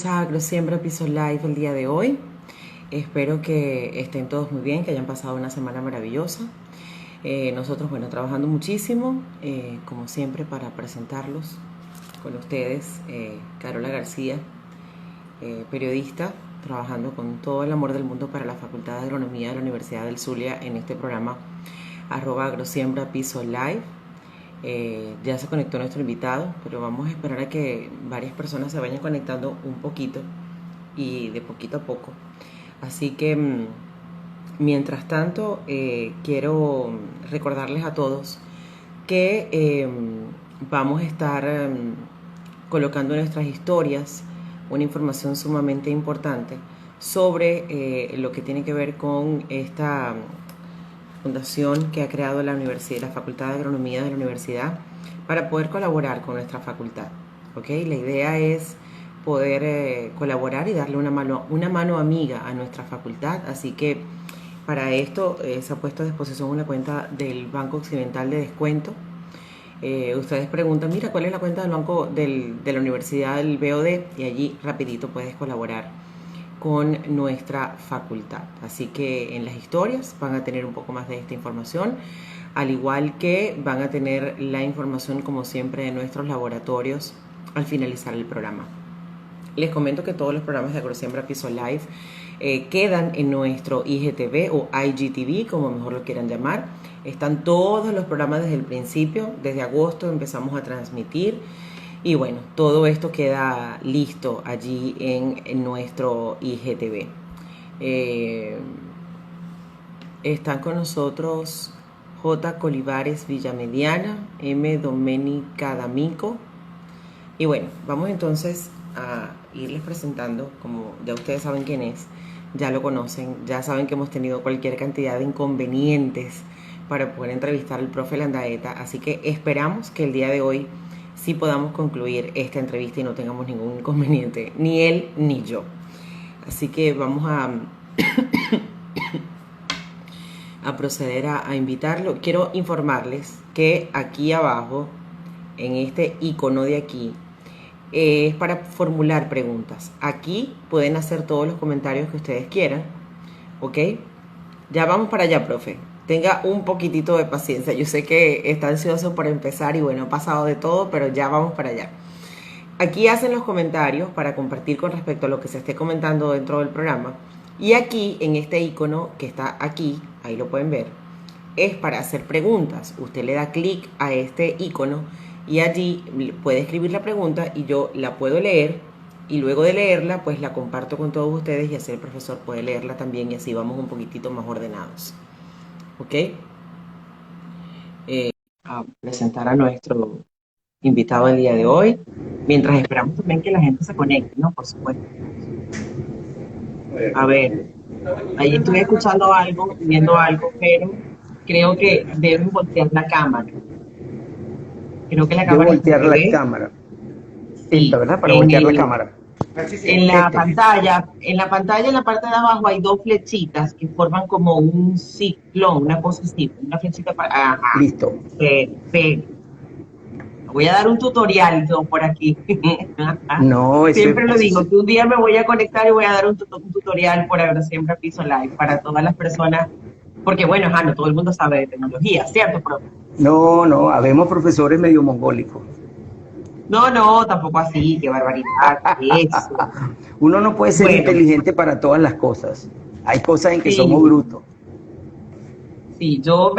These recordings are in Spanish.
A AgroSiembra Piso Live el día de hoy. Espero que estén todos muy bien, que hayan pasado una semana maravillosa. Nosotros, bueno, trabajando muchísimo, como siempre, para presentarlos con ustedes. Carola García, periodista, trabajando con todo el amor del mundo para la Facultad de Agronomía de la Universidad del Zulia en este programa @AgroSiembra Piso Live. Ya se conectó nuestro invitado, pero vamos a esperar a que varias personas se vayan conectando un poquito y de poquito a poco. Así que mientras tanto, quiero recordarles a todos que vamos a estar colocando en nuestras historias una información sumamente importante sobre lo que tiene que ver con esta fundación que ha creado la universidad, la Facultad de Agronomía de la universidad, para poder colaborar con nuestra facultad. ¿Okay? La idea es poder colaborar y darle una mano amiga a nuestra facultad, así que para esto se ha puesto a disposición una cuenta del Banco Occidental de Descuento. Ustedes preguntan, mira, ¿cuál es la cuenta del banco de la universidad del BOD? Y allí rapidito puedes colaborar con nuestra facultad. Así que en las historias van a tener un poco más de esta información, al igual que van a tener la información, como siempre, de nuestros laboratorios al finalizar el programa. Les comento que todos los programas de AgroSiembra Piso Live quedan en nuestro IGTV o IGTV, como mejor lo quieran llamar. Están todos los programas desde el principio, desde agosto empezamos a transmitir. Y bueno, todo esto queda listo allí en nuestro IGTV. Están con nosotros J. Colivares Villamediana, M. Domenica D'Amico. Y bueno, vamos entonces a irles presentando, como ya ustedes saben quién es, ya lo conocen, ya saben que hemos tenido cualquier cantidad de inconvenientes para poder entrevistar al profe Landaeta, así que esperamos que el día de hoy sí podamos concluir esta entrevista y no tengamos ningún inconveniente, ni él ni yo. Así que vamos a proceder a invitarlo. Quiero informarles que aquí abajo, en este icono de aquí, es para formular preguntas. Aquí pueden hacer todos los comentarios que ustedes quieran, ¿ok? Ya vamos para allá, profe. Tenga un poquitito de paciencia. Yo sé que está ansioso por empezar y bueno, ha pasado de todo, pero ya vamos para allá. Aquí hacen los comentarios para compartir con respecto a lo que se esté comentando dentro del programa. Y aquí, en este icono que está aquí, ahí lo pueden ver, es para hacer preguntas. Usted le da clic a este icono y allí puede escribir la pregunta y yo la puedo leer, y luego de leerla pues la comparto con todos ustedes y así el profesor puede leerla también y así vamos un poquitito más ordenados. ¿Ok? A presentar a nuestro invitado el día de hoy, mientras esperamos también que la gente se conecte, ¿no? Por supuesto. A ver, ahí estoy escuchando algo, viendo algo, pero creo que deben voltear la cámara. Creo que la Debo cámara está al voltear la revés. cámara. Esta, Sí, ¿verdad? Para voltear la cámara. en la Este. pantalla, en la pantalla, en la parte de abajo hay dos flechitas que forman como un ciclón, una cosa así, una flechita para, ajá, Listo. voy a dar un tutorial yo por aquí. No, eso Siempre lo es. digo, que un día me voy a conectar y voy a dar un tutorial por AgroSiembra Piso Live para todas las personas, porque bueno, no todo el mundo sabe de tecnología, ¿cierto, profe? No, no, habemos profesores medio mongólicos. No, tampoco así, qué barbaridad, eso. Uno no puede ser Bueno, inteligente para todas las cosas. Hay cosas en que somos sí, brutos. sí, yo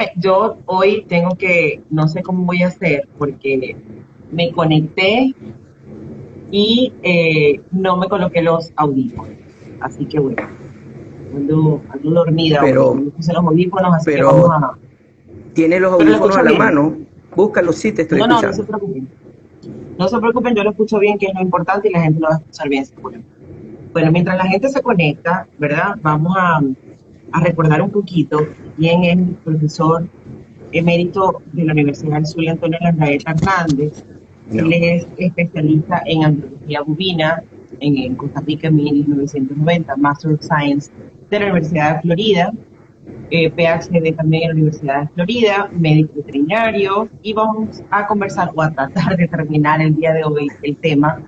hoy tengo que, no sé cómo voy a hacer, porque me conecté y no me coloqué los audífonos. Así que bueno, ando dormida hoy, no Pero, me puse los audífonos, así que vamos pero a... tiene los Pero lo audífonos escucho a la bien. mano. Búscalos, sí, te estoy No se escuchando. preocupen. No se preocupen, yo lo escucho bien, que es lo importante y la gente lo va a escuchar bien seguro. Bueno, mientras la gente se conecta, ¿verdad? Vamos a recordar un poquito quién es el profesor emérito de la Universidad del Zulia, Antonio Larraeta Hernández. Él No. es especialista en antropología bovina en Costa Rica en 1990, Master of Science de la Universidad de Florida, PhD también en la Universidad de Florida, médico veterinario, y vamos a conversar o a tratar de terminar el día de hoy el tema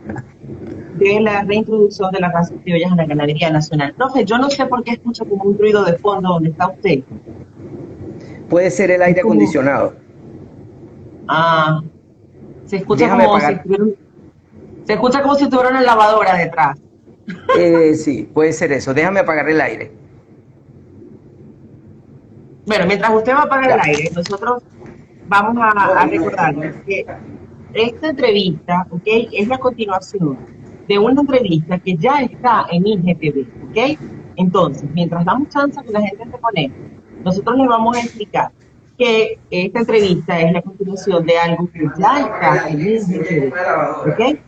de la reintroducción de las razas criollas en la ganadería nacional. Profe, yo no sé por qué escucho como un ruido de fondo donde está usted. Puede ser el Es aire como, acondicionado. ah, se escucha Déjame como si apagar. estuviera, se escucha como si tuviera una lavadora detrás. Sí, puede ser eso. Déjame apagar el aire. Bueno, mientras usted va a apagar el Ya. aire, nosotros vamos a recordarles que esta entrevista, ¿ok? Es la continuación de una entrevista que ya está en IGTV, ¿ok? Entonces, mientras damos chance a que la gente se conecte, nosotros les vamos a explicar que esta entrevista es la continuación de algo que ya está en IGTV, ¿ok?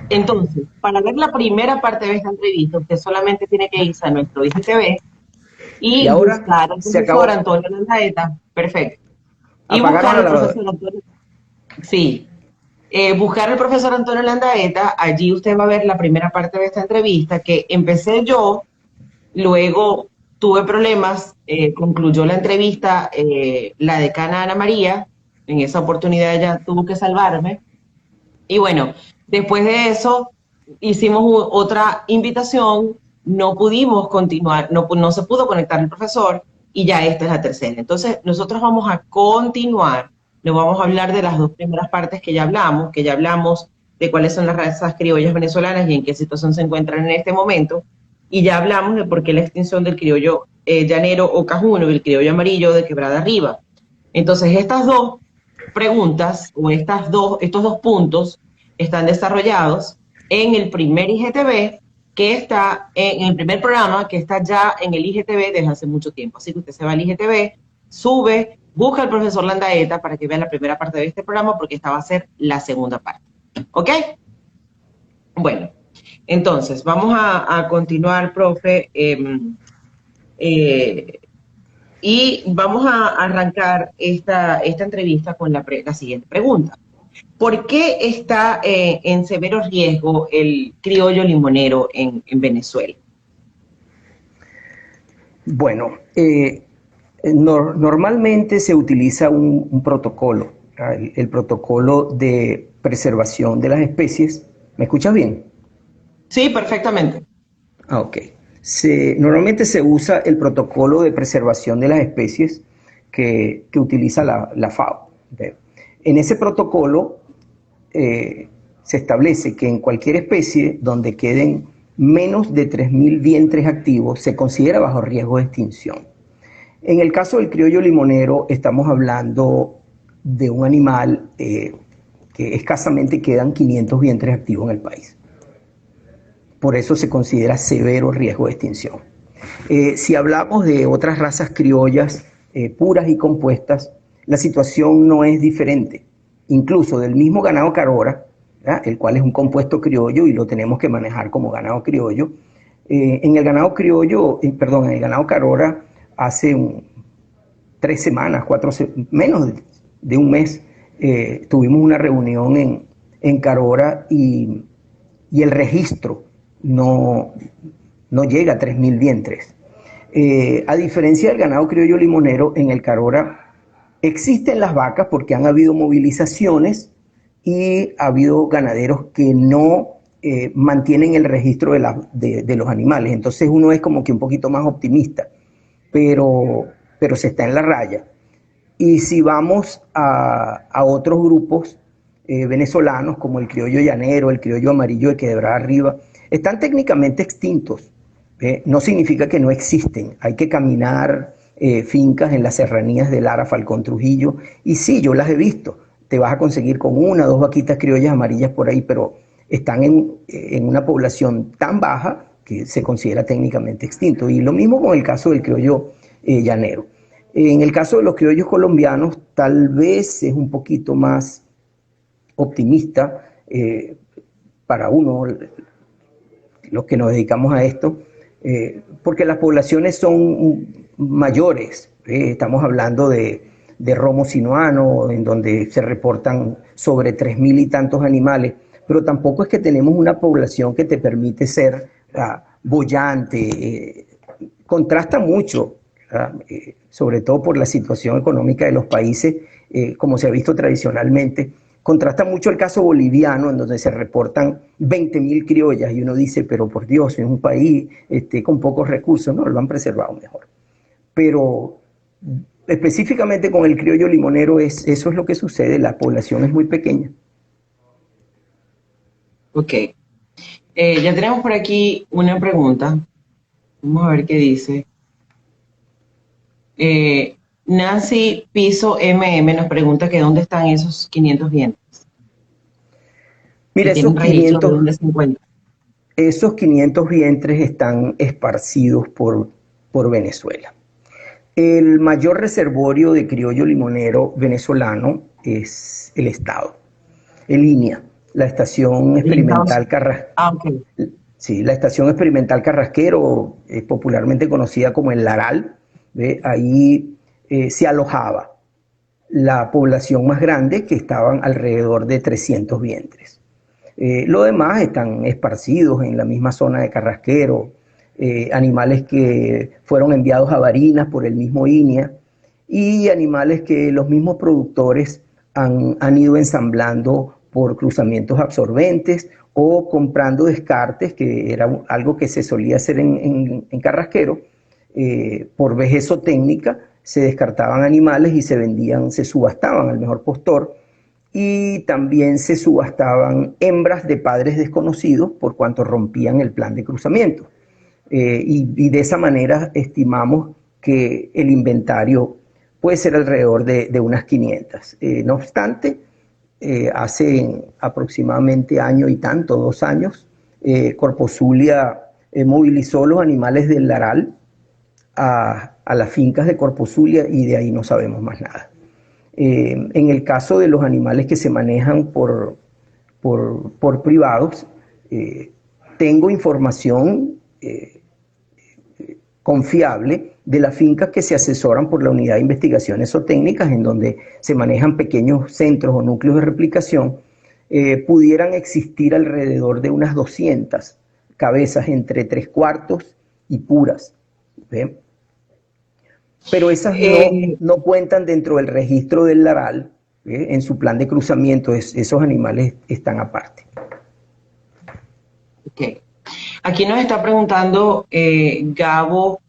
Entonces, para ver la primera parte de esta entrevista, usted solamente tiene que irse a nuestro IGTV Y y ahora buscar al se profesor acabó. Antonio Landaeta, perfecto, y Apagaron buscar la al lavadora. profesor Antonio, sí, buscar al profesor Antonio Landaeta, allí usted va a ver la primera parte de esta entrevista que empecé yo, luego tuve problemas, concluyó la entrevista la decana Ana María, en esa oportunidad ella tuvo que salvarme, y bueno, después de eso hicimos otra invitación, no pudimos continuar, no se pudo conectar el profesor y ya esta es la tercera. Entonces, nosotros vamos a continuar, nos vamos a hablar de las dos primeras partes que ya hablamos de cuáles son las razas criollas venezolanas y en qué situación se encuentran en este momento, y ya hablamos de por qué la extinción del criollo llanero o cajuno y el criollo amarillo de Quebrada Arriba. Entonces, estas dos preguntas o estos dos puntos están desarrollados en el primer IGTV que está en el primer programa que está ya en el IGTV desde hace mucho tiempo. Así que usted se va al IGTV, sube, busca al profesor Landaeta para que vea la primera parte de este programa porque esta va a ser la segunda parte. ¿Ok? Bueno, entonces vamos a continuar, profe. Eh, y vamos a arrancar esta entrevista con la siguiente pregunta. ¿Por qué está en severo riesgo el criollo limonero en Venezuela? Bueno, normalmente se utiliza un protocolo, el protocolo de preservación de las especies. ¿Me escuchas bien? Sí, perfectamente. Ok. Normalmente se usa el protocolo de preservación de las especies que utiliza la FAO. ¿Okay? En ese protocolo se establece que en cualquier especie donde queden menos de 3.000 vientres activos se considera bajo riesgo de extinción. En el caso del criollo limonero estamos hablando de un animal que escasamente quedan 500 vientres activos en el país. Por eso se considera severo riesgo de extinción. Si hablamos de otras razas criollas puras y compuestas, la situación no es diferente. Incluso del mismo ganado carora, el cual es un compuesto criollo y lo tenemos que manejar como ganado criollo. En el ganado criollo, en el ganado carora, hace 3 semanas, menos de un mes, tuvimos una reunión en Carora y el registro no llega a 3.000 vientres. A diferencia del ganado criollo limonero, en el Carora existen las vacas porque han habido movilizaciones y ha habido ganaderos que no mantienen el registro de los animales. Entonces uno es como que un poquito más optimista, pero se está en la raya. Y si vamos a otros grupos venezolanos, como el criollo llanero, el criollo amarillo de Quebrada Arriba, están técnicamente extintos. No significa que no existen. Hay que caminar fincas en las serranías de Lara, Falcón, Trujillo. Y sí, yo las he visto. Te vas a conseguir con 1 o 2 vaquitas criollas amarillas por ahí, pero están en una población tan baja que se considera técnicamente extinto. Y lo mismo con el caso del criollo llanero. En el caso de los criollos colombianos, tal vez es un poquito más optimista para uno, los que nos dedicamos a esto, porque las poblaciones son mayores. Estamos hablando de Romo Sinuano, en donde se reportan sobre 3.000 y tantos animales, pero tampoco es que tenemos una población que te permite ser boyante. Contrasta mucho, sobre todo por la situación económica de los países, como se ha visto tradicionalmente, Contrasta mucho el caso boliviano, en donde se reportan 20.000 criollas, y uno dice, pero por Dios, es un país con pocos recursos, no, lo han preservado mejor. Pero específicamente con el criollo limonero, eso es lo que sucede, la población es muy pequeña. Ok. Ya tenemos por aquí una pregunta. Vamos a ver qué dice. Nancy Piso MM nos pregunta que dónde están esos 500 vientres, que Mira, tienen registro de dónde se encuentran. esos 500 vientres están esparcidos por Venezuela. El mayor reservorio de criollo limonero venezolano es el Estado, el INIA, la Estación El Estado. Experimental Carrasquero. Ah, ok. Sí, la Estación Experimental Carrasquero, popularmente conocida como el Laral. ¿Ve? Ahí se alojaba la población más grande, que estaban alrededor de 300 vientres. Lo demás están esparcidos en la misma zona de Carrasquero, animales que fueron enviados a Barinas por el mismo INIA, y animales que los mismos productores han ido ensamblando por cruzamientos absorbentes o comprando descartes, que era algo que se solía hacer en Carrasquero. Por vejez técnica se descartaban animales y se vendían, se subastaban al mejor postor, y también se subastaban hembras de padres desconocidos por cuanto rompían el plan de cruzamiento. Y de esa manera estimamos que el inventario puede ser alrededor de unas 500. No obstante, hace aproximadamente año y tanto, 2 años, Corpo Zulia movilizó los animales del Laral a las fincas de Corpo Zulia, y de ahí no sabemos más nada. En el caso de los animales que se manejan por privados, tengo información confiable de las fincas que se asesoran por la Unidad de Investigaciones Zootécnicas, en donde se manejan pequeños centros o núcleos de replicación. Pudieran existir alrededor de unas 200 cabezas entre 3/4 y puras. ¿Ve? Pero esas no cuentan dentro del registro del Laral. En su plan de cruzamiento, esos animales están aparte. Ok. Aquí nos está preguntando Gabo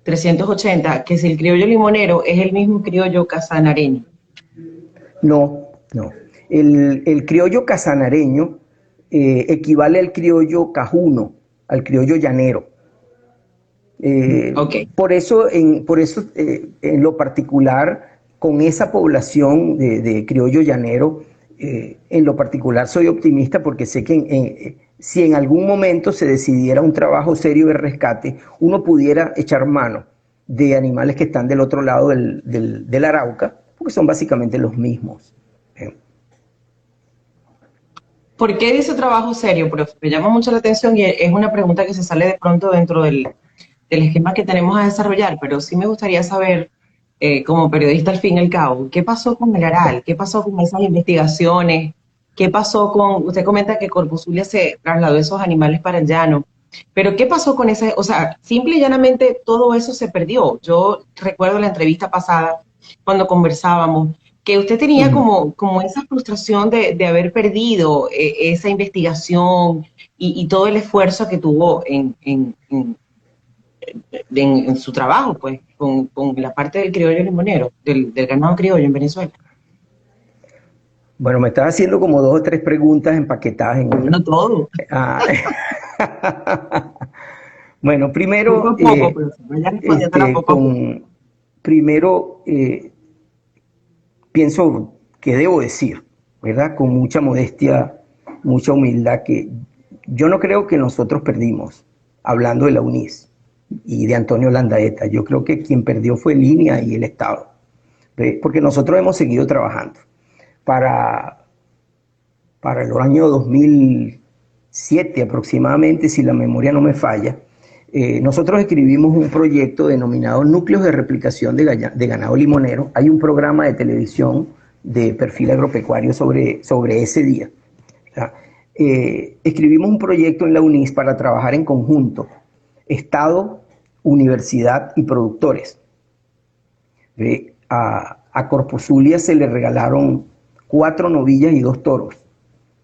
380 que si el criollo limonero es el mismo criollo casanareño. No, no. El criollo casanareño equivale al criollo cajuno, al criollo llanero. Okay. Por eso, en lo particular, con esa población de criollo llanero, en lo particular soy optimista, porque sé que si en algún momento se decidiera un trabajo serio de rescate, uno pudiera echar mano de animales que están del otro lado del Arauca, porque son básicamente los mismos. ¿Por qué dice trabajo serio, profe? Me llama mucho la atención, y es una pregunta que se sale de pronto dentro del esquema que tenemos a desarrollar, pero sí me gustaría saber, como periodista al fin y al cabo, ¿qué pasó con el Aral? ¿Qué pasó con esas investigaciones? ¿Qué pasó con, usted comenta que Corpo Zulia se trasladó esos animales para el llano, pero qué pasó con ese, o sea, simple y llanamente todo eso se perdió? Yo recuerdo la entrevista pasada, cuando conversábamos, que usted tenía como esa frustración de haber perdido esa investigación y todo el esfuerzo que tuvo en su trabajo, pues, con la parte del criollo limonero, del ganado criollo en Venezuela. Bueno, me estás haciendo como 2 o 3 preguntas empaquetadas en una. No todo. Bueno, Poco primero, a poco, pero se vaya respondiéndola poco a poco. primero pienso que debo decir, ¿verdad? Con mucha modestia, mucha humildad, que yo no creo que nosotros perdimos, hablando de la UNIS y de Antonio Landaeta. Yo creo que quien perdió fue Línea y el Estado, ¿ve? Porque nosotros hemos seguido trabajando. Para el año 2007 aproximadamente, si la memoria no me falla, nosotros escribimos un proyecto denominado Núcleos de Replicación de Ganado Limonero. Hay un programa de televisión de perfil agropecuario sobre ese día. Escribimos un proyecto en la UNIS para trabajar en conjunto, Estado, universidad y productores. A Corpo Zulia se le regalaron 4 novillas y 2 toros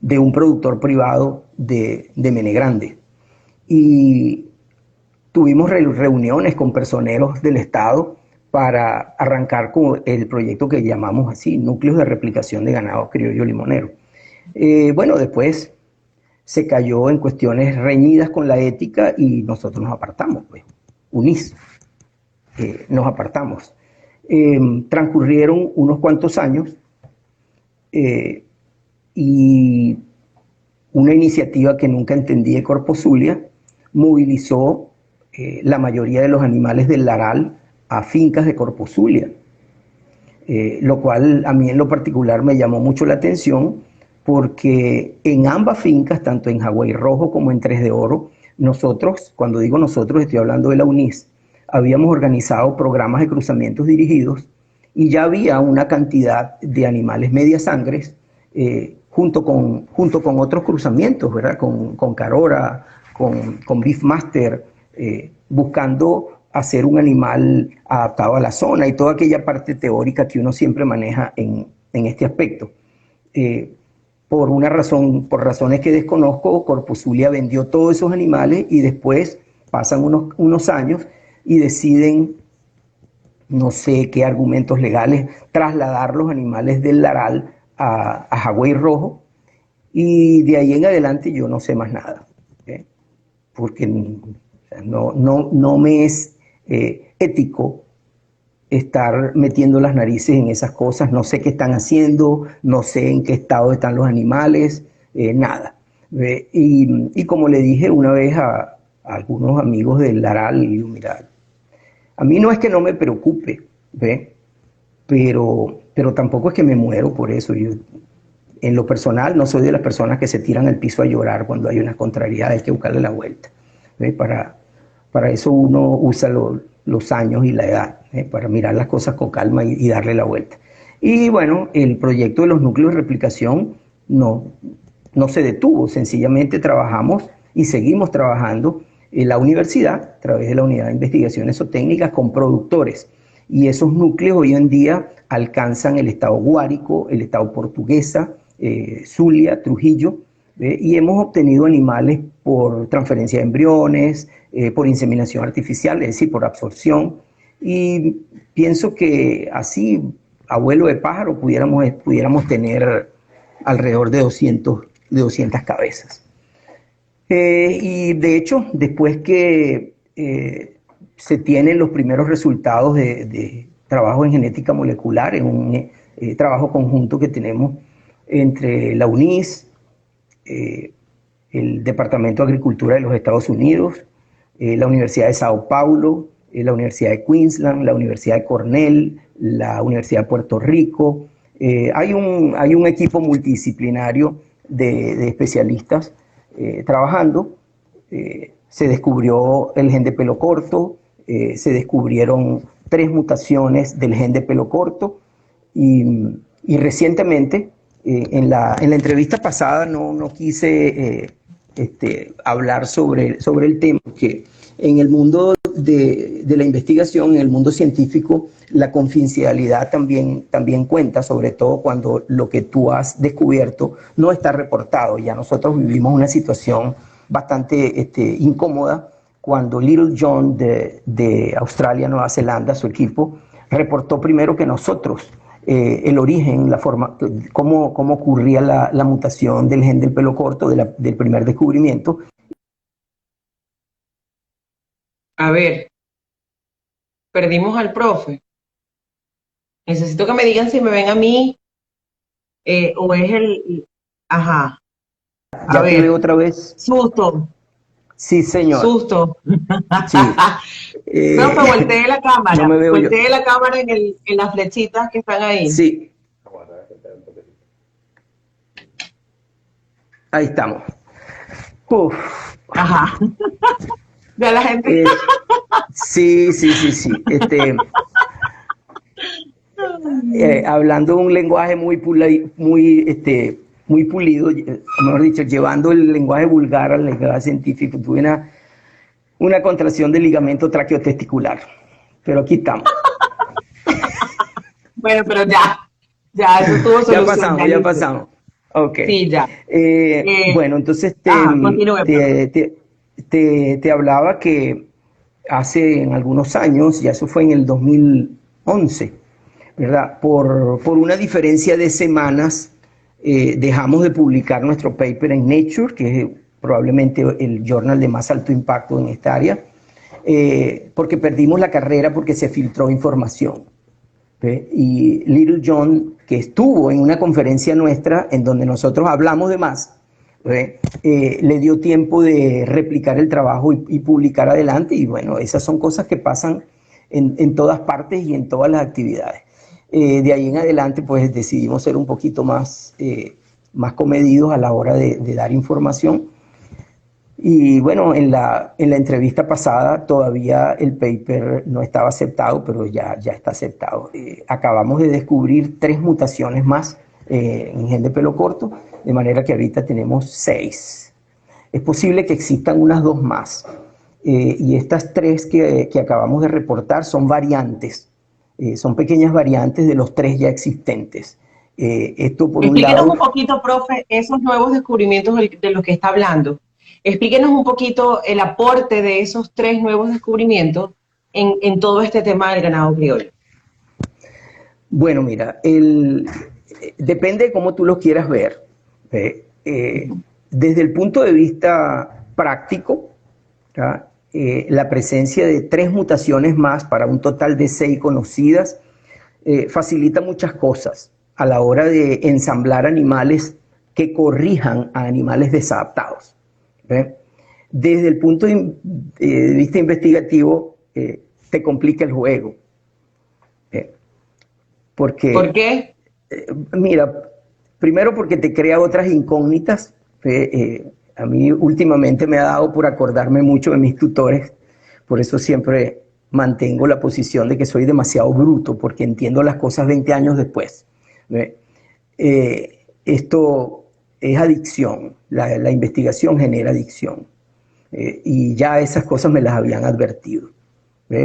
de un productor privado de Mene Grande. Y tuvimos reuniones con personeros del Estado para arrancar con el proyecto que llamamos así, Núcleos de Replicación de Ganado Criollo Limonero. Bueno, después se cayó en cuestiones reñidas con la ética y nosotros nos apartamos, pues, UNIS, nos apartamos. Transcurrieron unos cuantos años y una iniciativa que nunca entendí de Corpo Zulia movilizó la mayoría de los animales del Laral a fincas de Corpo Zulia, lo cual a mí en lo particular me llamó mucho la atención porque en ambas fincas, tanto en Jagüey Rojo como en Tres de Oro, nosotros, cuando digo nosotros estoy hablando de la UNIS, habíamos organizado programas de cruzamientos dirigidos y ya había una cantidad de animales media sangres junto con otros cruzamientos, ¿verdad? Con Carora, con Beefmaster, buscando hacer un animal adaptado a la zona y toda aquella parte teórica que uno siempre maneja en este aspecto. Por razones que desconozco, Corpo Zulia vendió todos esos animales y después pasan unos años y deciden, no sé qué argumentos legales, trasladar los animales del Laral a Jagüey Rojo, y de ahí en adelante yo no sé más nada, porque no me es ético estar metiendo las narices en esas cosas. No sé qué están haciendo, no sé en qué estado están los animales, nada. Y como le dije una vez a algunos amigos del Laral, y mira, a mí no es que no me preocupe, ¿ve? Pero tampoco es que me muero por eso. Yo, en lo personal, no soy de las personas que se tiran al piso a llorar cuando hay una contrariedad, hay que buscarle la vuelta, ¿ve? Para eso uno usa los años y la edad, para mirar las cosas con calma y darle la vuelta. Y bueno, el proyecto de los núcleos de replicación no se detuvo, sencillamente trabajamos y seguimos trabajando en la universidad, a través de la Unidad de Investigaciones Zootécnicas, con productores. Y esos núcleos hoy en día alcanzan el estado Guárico, el estado Portuguesa, Zulia, Trujillo, y hemos obtenido animales por transferencia de embriones, por inseminación artificial, es decir, por absorción. Y pienso que así, abuelo de pájaro, pudiéramos tener alrededor de 200 cabezas. Y de hecho, después que se tienen los primeros resultados de trabajo en genética molecular, en un trabajo conjunto que tenemos entre la UNIS, el Departamento de Agricultura de los Estados Unidos, la Universidad de Sao Paulo, la Universidad de Queensland, la Universidad de Cornell, la Universidad de Puerto Rico. Hay un equipo multidisciplinario de especialistas trabajando. Se descubrió el gen de pelo corto, se descubrieron 3 mutaciones del gen de pelo corto y recientemente, en la entrevista pasada no quise hablar sobre el tema, que en el mundo de la investigación, en el mundo científico, la confidencialidad también cuenta, sobre todo cuando lo que tú has descubierto no está reportado. Ya nosotros vivimos una situación bastante incómoda cuando Little John de Australia, Nueva Zelanda, su equipo, reportó primero que nosotros el origen, la forma, cómo ocurría la mutación del gen del pelo corto del primer descubrimiento. A ver, perdimos al profe. Necesito que me digan si me ven a mí o es el... Ajá. A ¿Ya te ver, veo otra vez? susto, Sí, señor. susto. Sí. Profe, voltee la cámara. No me veo yo. Voltee la cámara en las flechitas que están ahí. Sí. Ahí estamos. Uf. Ajá. Ya la gente... Sí. Hablando un lenguaje muy pulido, mejor dicho, llevando el lenguaje vulgar al lenguaje científico, tuve una contracción del ligamento traqueotesticular. Pero aquí estamos. Bueno, pero ya. Ya, eso tuvo Ya solución, pasamos, ya ya listo. pasamos. Ok. Sí, ya. Bueno, entonces Continúe, profe. te hablaba que hace en algunos años, ya eso fue en el 2011, ¿verdad? Por una diferencia de semanas, dejamos de publicar nuestro paper en Nature, que es probablemente el journal de más alto impacto en esta área, porque perdimos la carrera porque se filtró información. ¿Ve? Y Little John, que estuvo en una conferencia nuestra en donde nosotros hablamos de más, le dio tiempo de replicar el trabajo y publicar adelante. Y bueno, esas son cosas que pasan en todas partes y en todas las actividades. De ahí en adelante, pues decidimos ser un poquito más comedidos a la hora de dar información. Y bueno, en la entrevista pasada todavía el paper no estaba aceptado, pero ya está aceptado. Acabamos de descubrir 3 mutaciones más en gen de pelo corto, de manera que ahorita tenemos 6. Es posible que existan unas 2 más. Y estas 3 que acabamos de reportar son variantes, son pequeñas variantes de los 3 ya existentes. Esto por un Explíquenos lado. un poquito, profe, esos nuevos descubrimientos de los que está hablando. Explíquenos un poquito el aporte de esos 3 nuevos descubrimientos en todo este tema del ganado criollo. Bueno, mira, depende de cómo tú lo quieras ver. Desde el punto de vista práctico, la presencia de 3 mutaciones más para un total de 6 conocidas facilita muchas cosas a la hora de ensamblar animales que corrijan a animales desadaptados. ¿Ve? Desde el punto de vista investigativo, te complica el juego. ¿Por Porque, qué? mira, primero porque te crea otras incógnitas. A mí últimamente me ha dado por acordarme mucho de mis tutores, por eso siempre mantengo la posición de que soy demasiado bruto, porque entiendo las cosas 20 años después. Esto es adicción, la investigación genera adicción, y ya esas cosas me las habían advertido.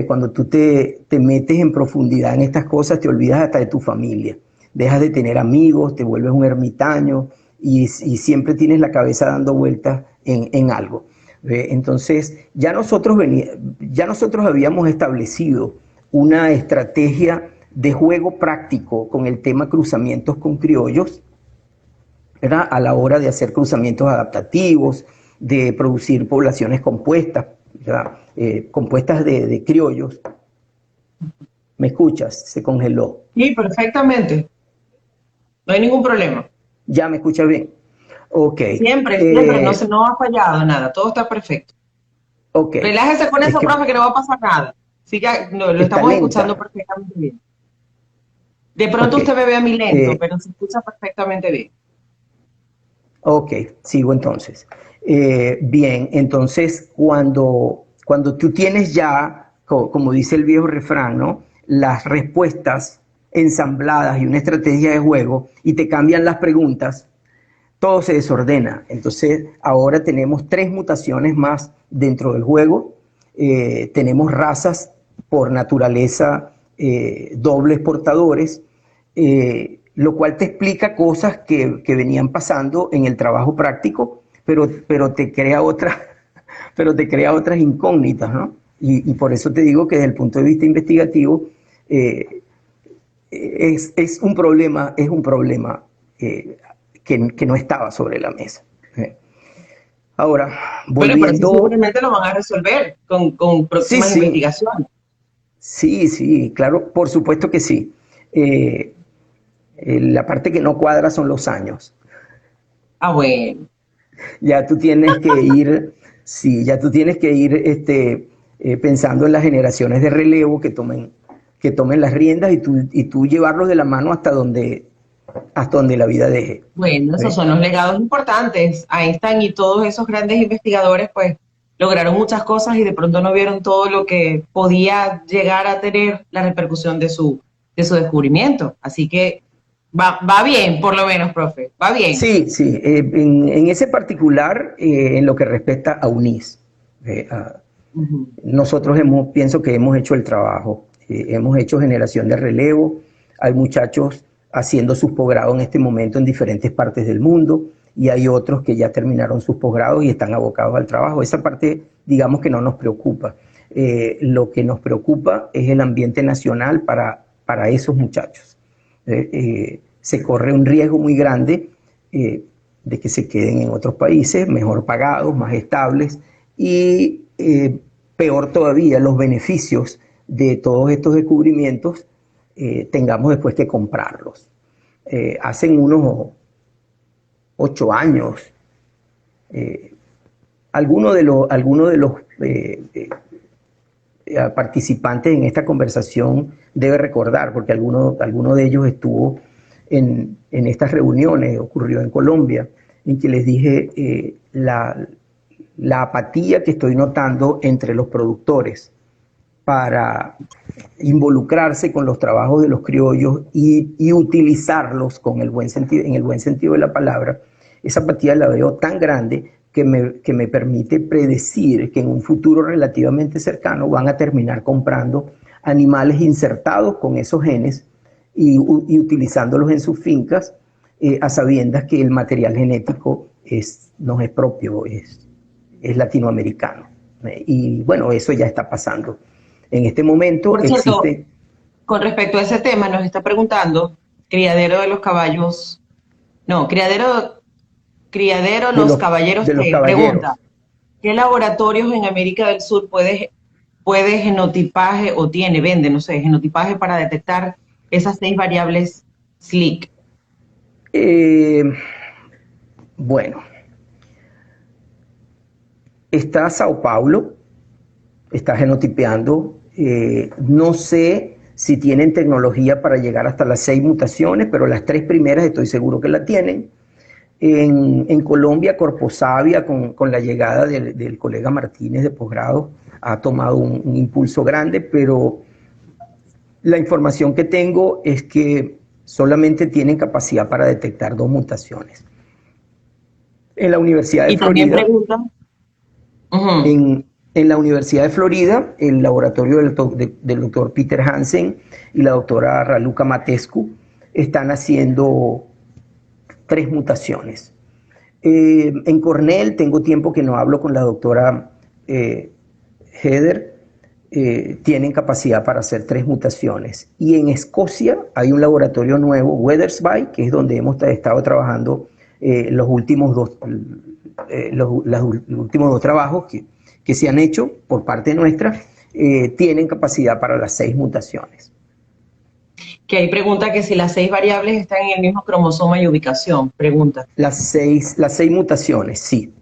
Cuando tú te metes en profundidad en estas cosas, te olvidas hasta de tu familia. Dejas de tener amigos, te vuelves un ermitaño y siempre tienes la cabeza dando vueltas en algo. Entonces, ya nosotros habíamos establecido una estrategia de juego práctico con el tema cruzamientos con criollos, ¿verdad? A la hora de hacer cruzamientos adaptativos, de producir poblaciones compuestas, compuestas de criollos. ¿Me escuchas? Se congeló. Sí, perfectamente. No hay ningún problema. ¿Ya me escuchas bien? Ok. Siempre, no ha fallado nada, todo está perfecto. Ok. Relájese con Es eso, que profe, que no va a pasar nada. Siga, no, lo está estamos escuchando lenta. perfectamente bien. De pronto Ok. usted me ve a mí lento, Eh, pero se escucha perfectamente bien. ok, sigo entonces. Bien, entonces cuando tú tienes ya, como dice el viejo refrán, ¿no? Las respuestas ensambladas y una estrategia de juego y te cambian las preguntas, todo se desordena. Entonces, ahora tenemos 3 mutaciones más dentro del juego. Tenemos razas por naturaleza dobles portadores, lo cual te explica cosas que venían pasando en el trabajo práctico, pero te crea pero te crea otras incógnitas, ¿no? Y por eso te digo que desde el punto de vista investigativo, es un problema, eh, que no estaba sobre la mesa. Ahora, Bueno, pero sí volviendo, seguramente lo van a resolver con sí, próximas sí, investigaciones. sí, claro, por supuesto que sí. Eh, la parte que no cuadra son los años. Ah, bueno. Ya tú tienes que ir, sí, ya tú tienes que ir pensando en las generaciones de relevo que tomen las riendas y tú llevarlos de la mano hasta donde la vida deje. Bueno, esos ¿Ve? son los legados importantes. Einstein y todos esos grandes investigadores, pues, lograron muchas cosas y de pronto no vieron todo lo que podía llegar a tener la repercusión de su descubrimiento. Así que va bien, por lo menos, profe. Va bien. Sí, sí, en ese particular, en lo que respecta a UNIS, Ujú. nosotros pienso que hemos hecho el trabajo, hemos hecho generación de relevo, hay muchachos haciendo sus posgrados en este momento en diferentes partes del mundo, y hay otros que ya terminaron sus posgrados y están abocados al trabajo. Esa parte, digamos que no nos preocupa. Lo que nos preocupa es el ambiente nacional para esos muchachos. Se corre un riesgo muy grande de que se queden en otros países, mejor pagados, más estables, y peor todavía, los beneficios de todos estos descubrimientos tengamos después que comprarlos. Hace unos 8 años, algunos de los participantes en esta conversación debe recordar, porque alguno de ellos estuvo en estas reuniones, ocurrió en Colombia, en que les dije la apatía que estoy notando entre los productores para involucrarse con los trabajos de los criollos y utilizarlos en el buen sentido de la palabra. Esa apatía la veo tan grande que me permite predecir que en un futuro relativamente cercano van a terminar comprando animales insertados con esos genes y utilizándolos en sus fincas, a sabiendas que el material genético no es propio, es latinoamericano. Y bueno, eso ya está pasando. En este momento Por cierto, con respecto a ese tema, nos está preguntando, criadero de los caballos, no, criadero Los Caballeros de los te caballeros. pregunta, ¿qué laboratorios en América del Sur puede genotipaje o vende, no sé, genotipaje para detectar esas 6 variables SLEEK? Bueno, está Sao Paulo, está genotipeando. No sé si tienen tecnología para llegar hasta las 6 mutaciones, pero las 3 primeras estoy seguro que la tienen. En Colombia, Corposavia, con la llegada del colega Martínez de posgrado, ha tomado un impulso grande, pero la información que tengo es que solamente tienen capacidad para detectar 2 mutaciones. En la Universidad de Y también Florida, preguntan, en la Universidad de Florida, el laboratorio del doctor Peter Hansen y la doctora Raluca Matescu están haciendo 3 mutaciones. En Cornell tengo tiempo que no hablo con la doctora Heather, tienen capacidad para hacer 3 mutaciones. Y en Escocia hay un laboratorio nuevo, Weathersby, que es donde hemos estado trabajando los últimos 2 trabajos que se han hecho por parte nuestra, tienen capacidad para las 6 mutaciones. Que ahí pregunta que si las 6 variables están en el mismo cromosoma y ubicación, pregunta. Las seis mutaciones, sí.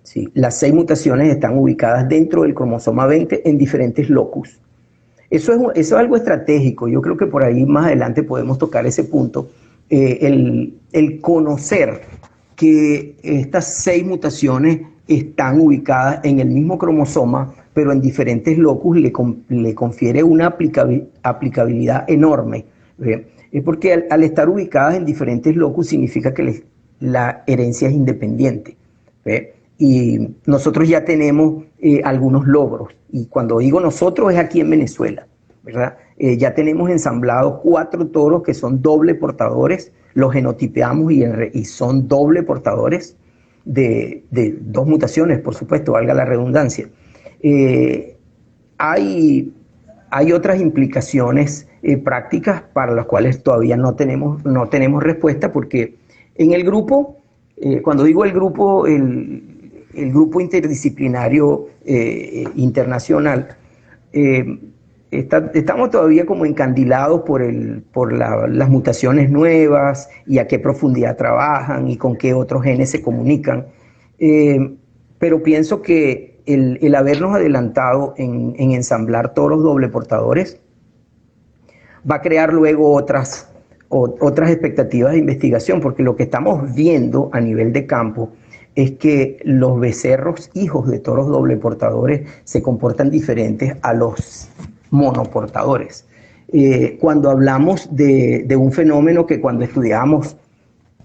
Sí, las 6 mutaciones están ubicadas dentro del cromosoma 20 en diferentes locus. Eso es algo estratégico. Yo creo que por ahí más adelante podemos tocar ese punto. El conocer que estas 6 mutaciones están ubicadas en el mismo cromosoma, pero en diferentes locus, le confiere una aplicabilidad enorme. Es porque al estar ubicadas en diferentes locus significa que la herencia es independiente. Y nosotros ya tenemos algunos logros, y cuando digo nosotros es aquí en Venezuela, ¿verdad? Ya tenemos ensamblados 4 toros que son doble portadores, los genotipeamos y son doble portadores de 2 mutaciones, por supuesto, valga la redundancia. Hay otras implicaciones prácticas para las cuales todavía no tenemos respuesta, porque en el grupo, cuando digo el grupo interdisciplinario internacional, estamos todavía como encandilados por las mutaciones nuevas y a qué profundidad trabajan y con qué otros genes se comunican. Pero pienso que el habernos adelantado en ensamblar todos los doble portadores va a crear luego otras expectativas de investigación, porque lo que estamos viendo a nivel de campo es que los becerros hijos de toros doble portadores se comportan diferentes a los monoportadores. Cuando hablamos de un fenómeno que cuando estudiábamos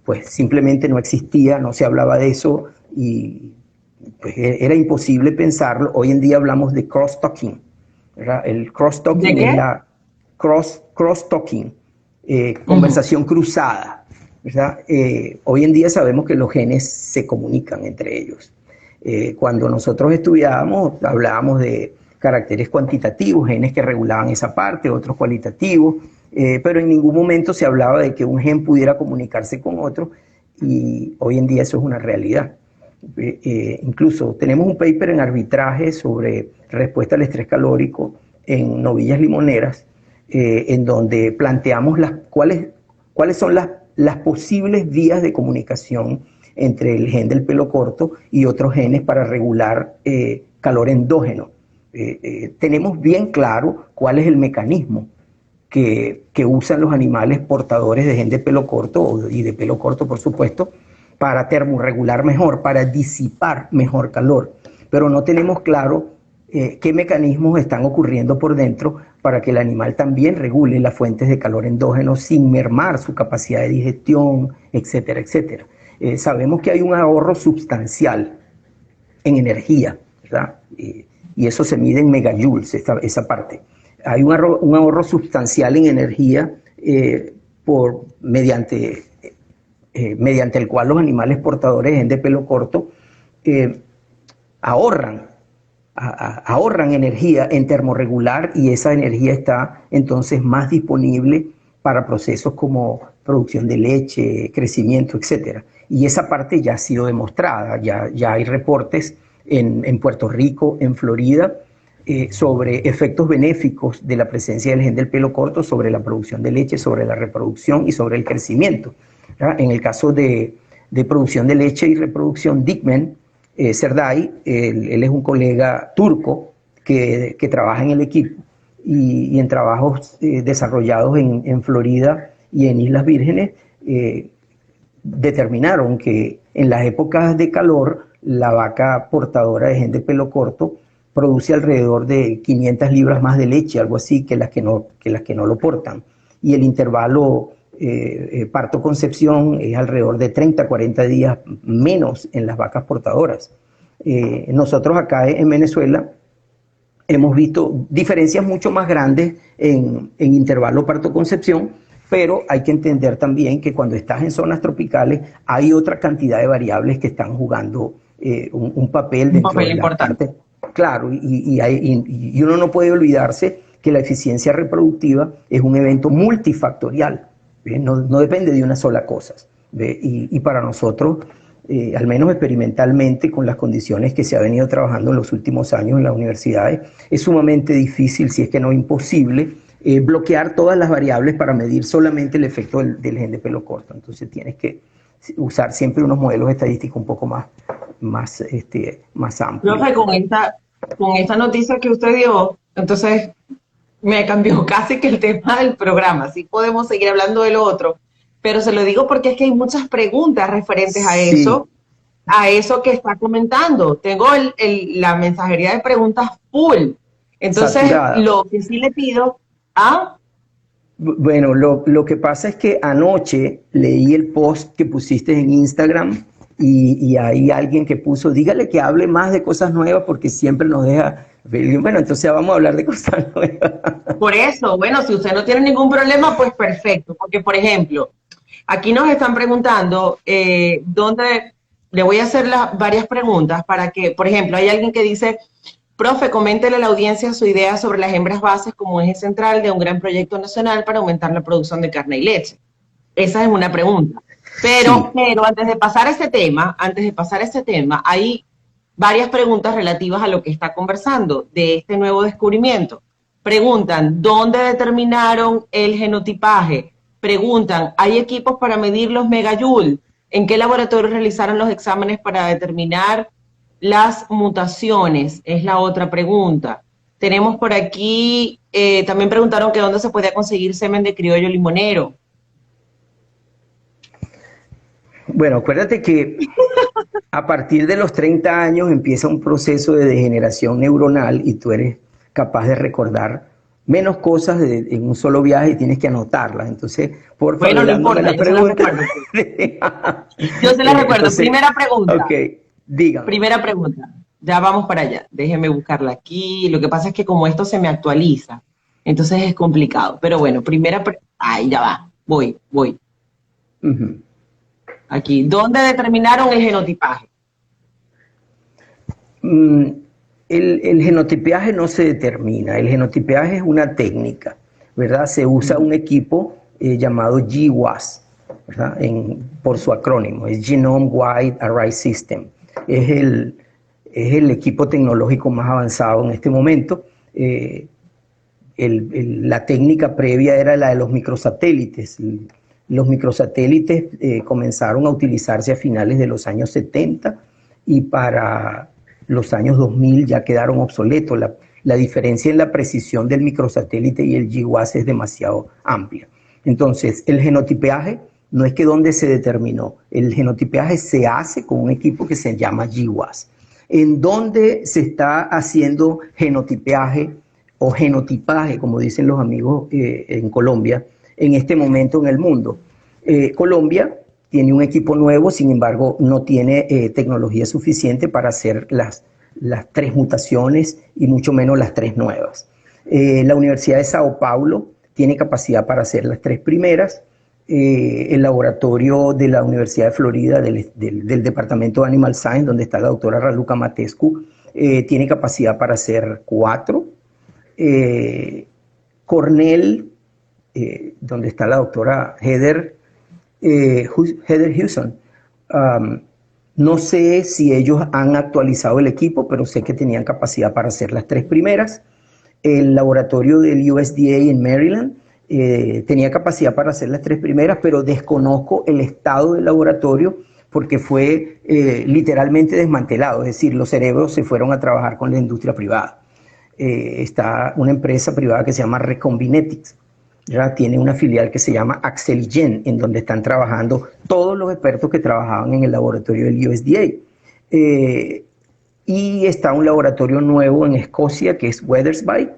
pues simplemente no existía, no se hablaba de eso y pues era imposible pensarlo. Hoy en día hablamos de cross-talking, ¿verdad? El cross-talking es la cross-talking. conversación cruzada, ¿verdad? Hoy en día sabemos que los genes se comunican entre ellos. Cuando nosotros estudiábamos, hablábamos de caracteres cuantitativos, genes que regulaban esa parte, otros cualitativos, pero en ningún momento se hablaba de que un gen pudiera comunicarse con otro, y hoy en día eso es una realidad. Incluso tenemos un paper en arbitraje sobre respuesta al estrés calórico en novillas limoneras, en donde planteamos cuáles son las posibles vías de comunicación entre el gen del pelo corto y otros genes para regular calor endógeno. Tenemos bien claro cuál es el mecanismo que usan los animales portadores de gen de pelo corto y de pelo corto, por supuesto, para termorregular mejor, para disipar mejor calor. Pero no tenemos claro qué mecanismos están ocurriendo por dentro para que el animal también regule las fuentes de calor endógeno sin mermar su capacidad de digestión, etcétera, etcétera. Sabemos que hay un ahorro sustancial en energía, ¿verdad? Y eso se mide en megajoules, esa parte. Hay un ahorro sustancial en energía mediante el cual los animales portadores de gen de pelo corto ahorran energía en termorregular, y esa energía está entonces más disponible para procesos como producción de leche, crecimiento, etc. Y esa parte ya ha sido demostrada, ya hay reportes en Puerto Rico, en Florida, sobre efectos benéficos de la presencia del gen del pelo corto sobre la producción de leche, sobre la reproducción y sobre el crecimiento. En el caso de producción de leche y reproducción, Dickman Serdai, él es un colega turco que trabaja en el equipo, y en trabajos desarrollados en Florida y en Islas Vírgenes, determinaron que en las épocas de calor la vaca portadora de gen de pelo corto produce alrededor de 500 libras más de leche, algo así, que las que no lo portan. Y el intervalo parto-concepción es alrededor de 30, 40 días menos en las vacas portadoras. Nosotros acá en Venezuela hemos visto diferencias mucho más grandes en intervalo parto-concepción, pero hay que entender también que cuando estás en zonas tropicales hay otra cantidad de variables que están jugando un papel dentro de la parte. Claro, y uno no puede olvidarse que la eficiencia reproductiva es un evento multifactorial. No depende de una sola cosa. Y para nosotros, al menos experimentalmente, con las condiciones que se ha venido trabajando en los últimos años en las universidades, es sumamente difícil, si es que no imposible, bloquear todas las variables para medir solamente el efecto del gen de pelo corto. Entonces tienes que usar siempre unos modelos estadísticos un poco más amplios. Profe, con esta noticia que usted dio, entonces me cambió casi que el tema del programa. Sí podemos seguir hablando de lo otro, pero se lo digo porque es que hay muchas preguntas referentes a eso, a eso que está comentando. Tengo la mensajería de preguntas full. Entonces, saturada. Lo que sí le pido Bueno, lo que pasa es que anoche leí el post que pusiste en Instagram, y hay alguien que puso, dígale que hable más de cosas nuevas porque siempre nos deja. Bueno, entonces vamos a hablar de cosas nuevas. Por eso, bueno, si usted no tiene ningún problema, pues perfecto. Porque, por ejemplo, aquí nos están preguntando dónde, le voy a hacer varias preguntas para que, por ejemplo, hay alguien que dice, profe, coméntele a la audiencia su idea sobre las hembras bases como eje central de un gran proyecto nacional para aumentar la producción de carne y leche. Esa es una pregunta. Pero antes de pasar a ese tema, hay varias preguntas relativas a lo que está conversando de este nuevo descubrimiento. Preguntan, ¿dónde determinaron el genotipaje? Preguntan, ¿hay equipos para medir los megajoule? ¿En qué laboratorio realizaron los exámenes para determinar las mutaciones? Es la otra pregunta. Tenemos por aquí, también preguntaron que dónde se podía conseguir semen de criollo limonero. Bueno, acuérdate que a partir de los 30 años empieza un proceso de degeneración neuronal y tú eres capaz de recordar menos cosas en un solo viaje y tienes que anotarlas. Entonces, por favor, no importa, la pregunta. Yo se la recuerdo. Entonces, primera pregunta. Ok, dígame. Primera pregunta. Ya vamos para allá. Déjeme buscarla aquí. Lo que pasa es que como esto se me actualiza, entonces es complicado. Pero bueno, ya va. Voy. Ujú. Aquí. ¿Dónde determinaron el genotipaje? Mm, el genotipiaje no se determina, el genotipiaje es una técnica, ¿verdad? Se usa un equipo llamado GWAS, ¿verdad? Por su acrónimo, es Genome Wide Array System. Es el equipo tecnológico más avanzado en este momento. La técnica previa era la de los microsatélites. Los microsatélites comenzaron a utilizarse a finales de los años 70 y para los años 2000 ya quedaron obsoletos. La diferencia en la precisión del microsatélite y el GWAS es demasiado amplia. Entonces, el genotipeaje no es que dónde se determinó, el genotipeaje se hace con un equipo que se llama GWAS. ¿En dónde se está haciendo genotipeaje o genotipaje, como dicen los amigos en Colombia, en este momento en el mundo? Colombia tiene un equipo nuevo, sin embargo, no tiene tecnología suficiente para hacer las 3 mutaciones y mucho menos las 3 nuevas. La Universidad de Sao Paulo tiene capacidad para hacer las 3 primeras. El laboratorio de la Universidad de Florida, del Departamento de Animal Science, donde está la doctora Raluca Matescu, tiene capacidad para hacer 4. Cornell, donde está la doctora Heather Hewson. No sé si ellos han actualizado el equipo, pero sé que tenían capacidad para hacer las 3 primeras. El laboratorio del USDA en Maryland tenía capacidad para hacer las 3 primeras, pero desconozco el estado del laboratorio porque fue literalmente desmantelado, es decir, los cerebros se fueron a trabajar con la industria privada. Está una empresa privada que se llama Recombinetics, ¿verdad? Tiene una filial que se llama Axeligen, en donde están trabajando todos los expertos que trabajaban en el laboratorio del USDA. Y está un laboratorio nuevo en Escocia que es Weathersby.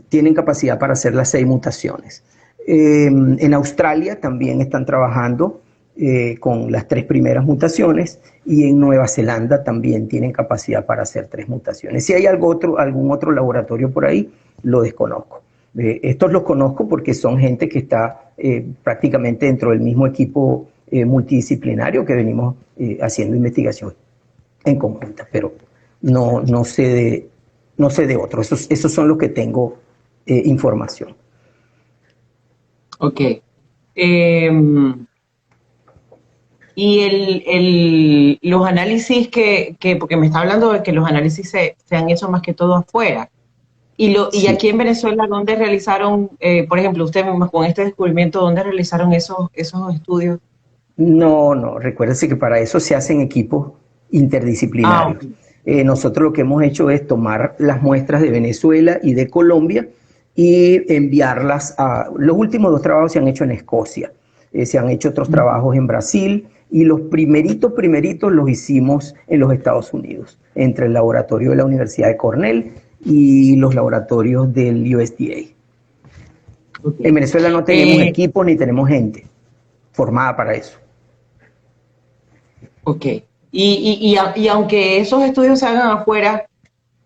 Tienen capacidad para hacer las 6 mutaciones. En Australia también están trabajando con las 3 primeras mutaciones, y en Nueva Zelanda también tienen capacidad para hacer 3 mutaciones. Si hay algún otro laboratorio por ahí, lo desconozco. Estos los conozco porque son gente que está prácticamente dentro del mismo equipo multidisciplinario que venimos haciendo investigación en conjunta, pero no sé de otros. Esos son los que tengo información. Ok. Y los análisis porque me está hablando de que los análisis se han hecho más que todo afuera. Y Sí. aquí en Venezuela, ¿dónde realizaron, por ejemplo, usted mismo con este descubrimiento, dónde realizaron esos estudios? No, recuérdense que para eso se hacen equipos Ah, ok. interdisciplinarios. Nosotros lo que hemos hecho es tomar las muestras de Venezuela y de Colombia y enviarlas a... Los últimos 2 trabajos se han hecho en Escocia, se han hecho otros trabajos en Brasil, y los primeritos los hicimos en los Estados Unidos, entre el laboratorio de la Universidad de Cornell y los laboratorios del USDA. En Okay. Venezuela no tenemos Eh, equipos ni tenemos gente formada para eso. ok. Y aunque esos estudios se hagan afuera,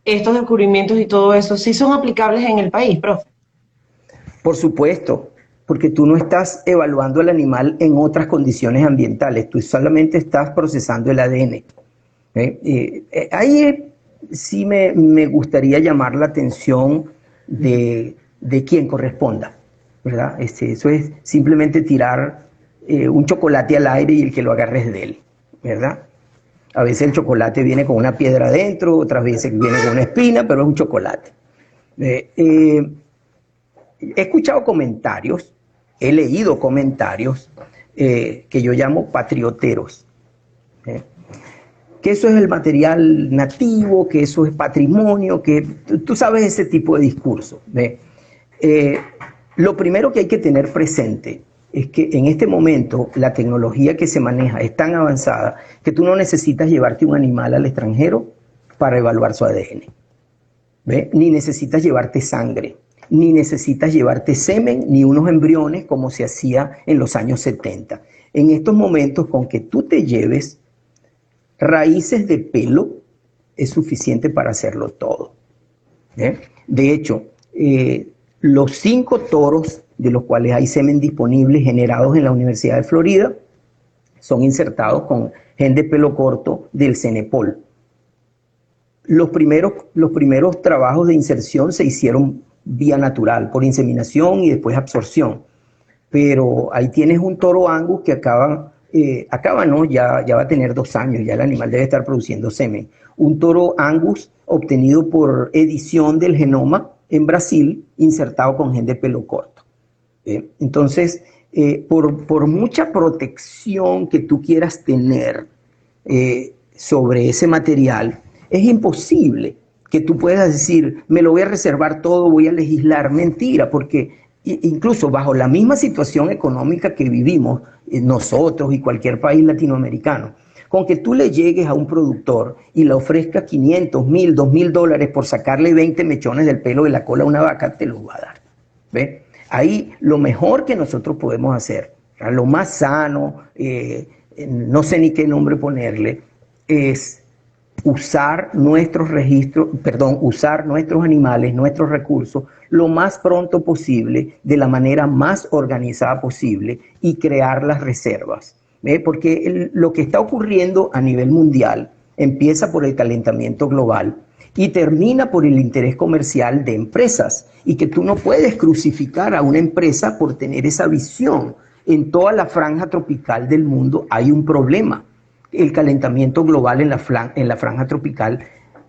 estos descubrimientos y todo eso sí son aplicables en el país, profe. Por supuesto, porque tú no estás evaluando al animal en otras condiciones ambientales, tú solamente estás procesando el ADN. Ahí sí me gustaría llamar la atención de quien corresponda, ¿verdad? Eso es simplemente tirar un chocolate al aire y el que lo agarre es de él, ¿verdad? A veces el chocolate viene con una piedra adentro, otras veces viene con una espina, pero es un chocolate. He escuchado comentarios, he leído comentarios que yo llamo patrioteros, que eso es el material nativo, que eso es patrimonio, que tú sabes ese tipo de discurso. Lo primero que hay que tener presente es que en este momento la tecnología que se maneja es tan avanzada que tú no necesitas llevarte un animal al extranjero para evaluar su ADN. Ni necesitas llevarte sangre, ni necesitas llevarte semen, ni unos embriones como se hacía en los años 70. En estos momentos, con que tú te lleves raíces de pelo, es suficiente para hacerlo todo. De hecho, los 5 toros de los cuales hay semen disponible generados en la Universidad de Florida, son insertados con gen de pelo corto del Cenepol. Los primeros trabajos de inserción se hicieron vía natural, por inseminación y después absorción. Pero ahí tienes un toro Angus que ya va a tener 2 años, ya el animal debe estar produciendo semen. Un toro Angus obtenido por edición del genoma en Brasil, insertado con gen de pelo corto. Entonces, por mucha protección que tú quieras tener sobre ese material, es imposible que tú puedas decir, me lo voy a reservar todo, voy a legislar. Mentira, porque incluso bajo la misma situación económica que vivimos nosotros y cualquier país latinoamericano, con que tú le llegues a un productor y le ofrezcas 500, 1000, 2000 dólares por sacarle 20 mechones del pelo de la cola a una vaca, te los va a dar. ¿Ve? Ahí lo mejor que nosotros podemos hacer, lo más sano, no sé ni qué nombre ponerle, es usar nuestros animales, nuestros recursos, lo más pronto posible, de la manera más organizada posible y crear las reservas. Porque lo que está ocurriendo a nivel mundial empieza por el calentamiento global y termina por el interés comercial de empresas, y que tú no puedes crucificar a una empresa por tener esa visión. En toda la franja tropical del mundo hay un problema. El calentamiento global en la franja tropical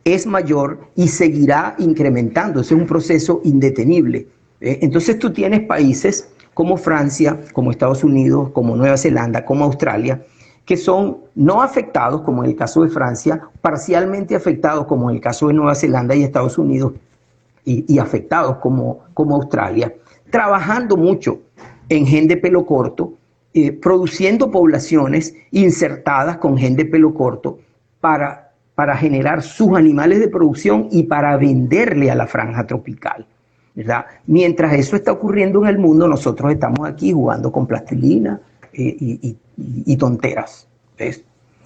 es mayor y seguirá incrementando. Ese es un proceso indetenible. Entonces tú tienes países como Francia, como Estados Unidos, como Nueva Zelanda, como Australia, que son no afectados, como en el caso de Francia, parcialmente afectados, como en el caso de Nueva Zelanda y Estados Unidos, y afectados como Australia, trabajando mucho en gen de pelo corto, produciendo poblaciones insertadas con gen de pelo corto para generar sus animales de producción y para venderle a la franja tropical, ¿verdad? Mientras eso está ocurriendo en el mundo, nosotros estamos aquí jugando con plastilina y tonteras, ¿ves?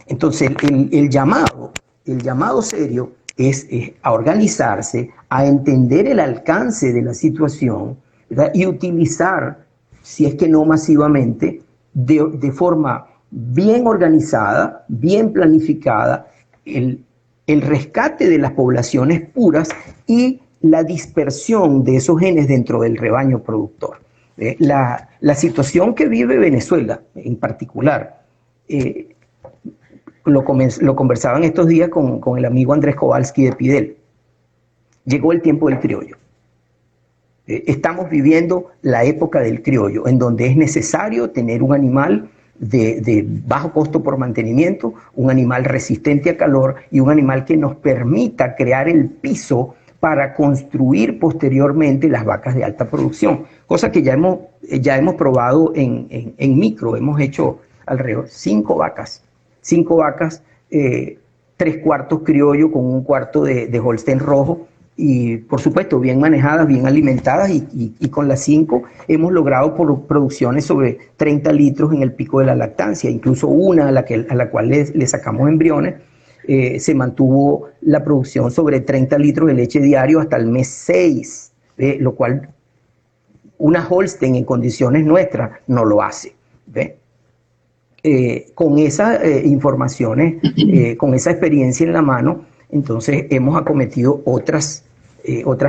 Entonces el llamado serio es a organizarse, a entender el alcance de la situación, ¿verdad? Y utilizar, si es que no masivamente, de forma bien organizada, bien planificada, el rescate de las poblaciones puras y la dispersión de esos genes dentro del rebaño productor. La situación que vive Venezuela en particular, lo conversaba en estos días con el amigo Andrés Kowalski de Pidel. Llegó el tiempo del criollo. Estamos viviendo la época del criollo, en donde es necesario tener un animal de bajo costo por mantenimiento, un animal resistente a calor y un animal que nos permita crear el piso para construir posteriormente las vacas de alta producción, cosa que ya hemos probado en micro. Hemos hecho alrededor 5 vacas, 3/4 criollo con 1/4 de Holstein rojo, y por supuesto bien manejadas, bien alimentadas, y con las 5 hemos logrado producciones sobre 30 litros en el pico de la lactancia. Incluso una a la cual le sacamos embriones, se mantuvo la producción sobre 30 litros de leche diario hasta el mes 6, lo cual una Holstein en condiciones nuestras no lo hace. Con esas informaciones, con esa experiencia en la mano, entonces hemos acometido otras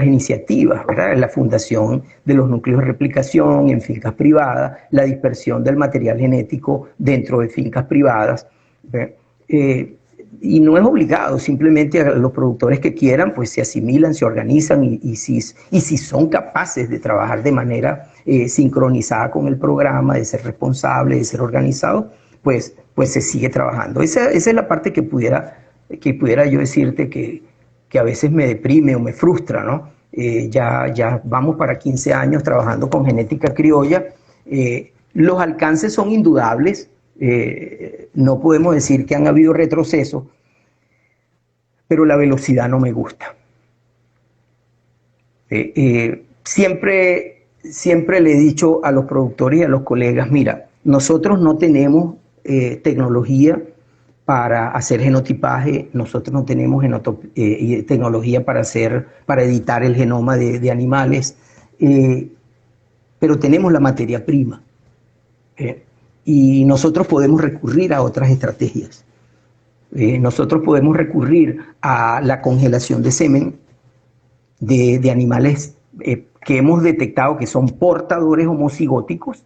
iniciativas, ¿verdad? La fundación de los núcleos de replicación en fincas privadas, la dispersión del material genético dentro de fincas privadas, y no es obligado, simplemente a los productores que quieran, pues se asimilan, se organizan, y si son capaces de trabajar de manera sincronizada con el programa, de ser responsable, de ser organizado, pues se sigue trabajando. Esa es la parte que pudiera yo decirte que a veces me deprime o me frustra, ¿no? Ya vamos para 15 años trabajando con genética criolla. Los alcances son indudables, no podemos decir que han habido retrocesos, pero la velocidad no me gusta. Siempre le he dicho a los productores y a los colegas, mira, nosotros no tenemos tecnología para hacer genotipaje, nosotros no tenemos tecnología para editar el genoma de animales, pero tenemos la materia prima. Y nosotros podemos recurrir a otras estrategias. Nosotros podemos recurrir a la congelación de semen de animales que hemos detectado que son portadores homocigóticos,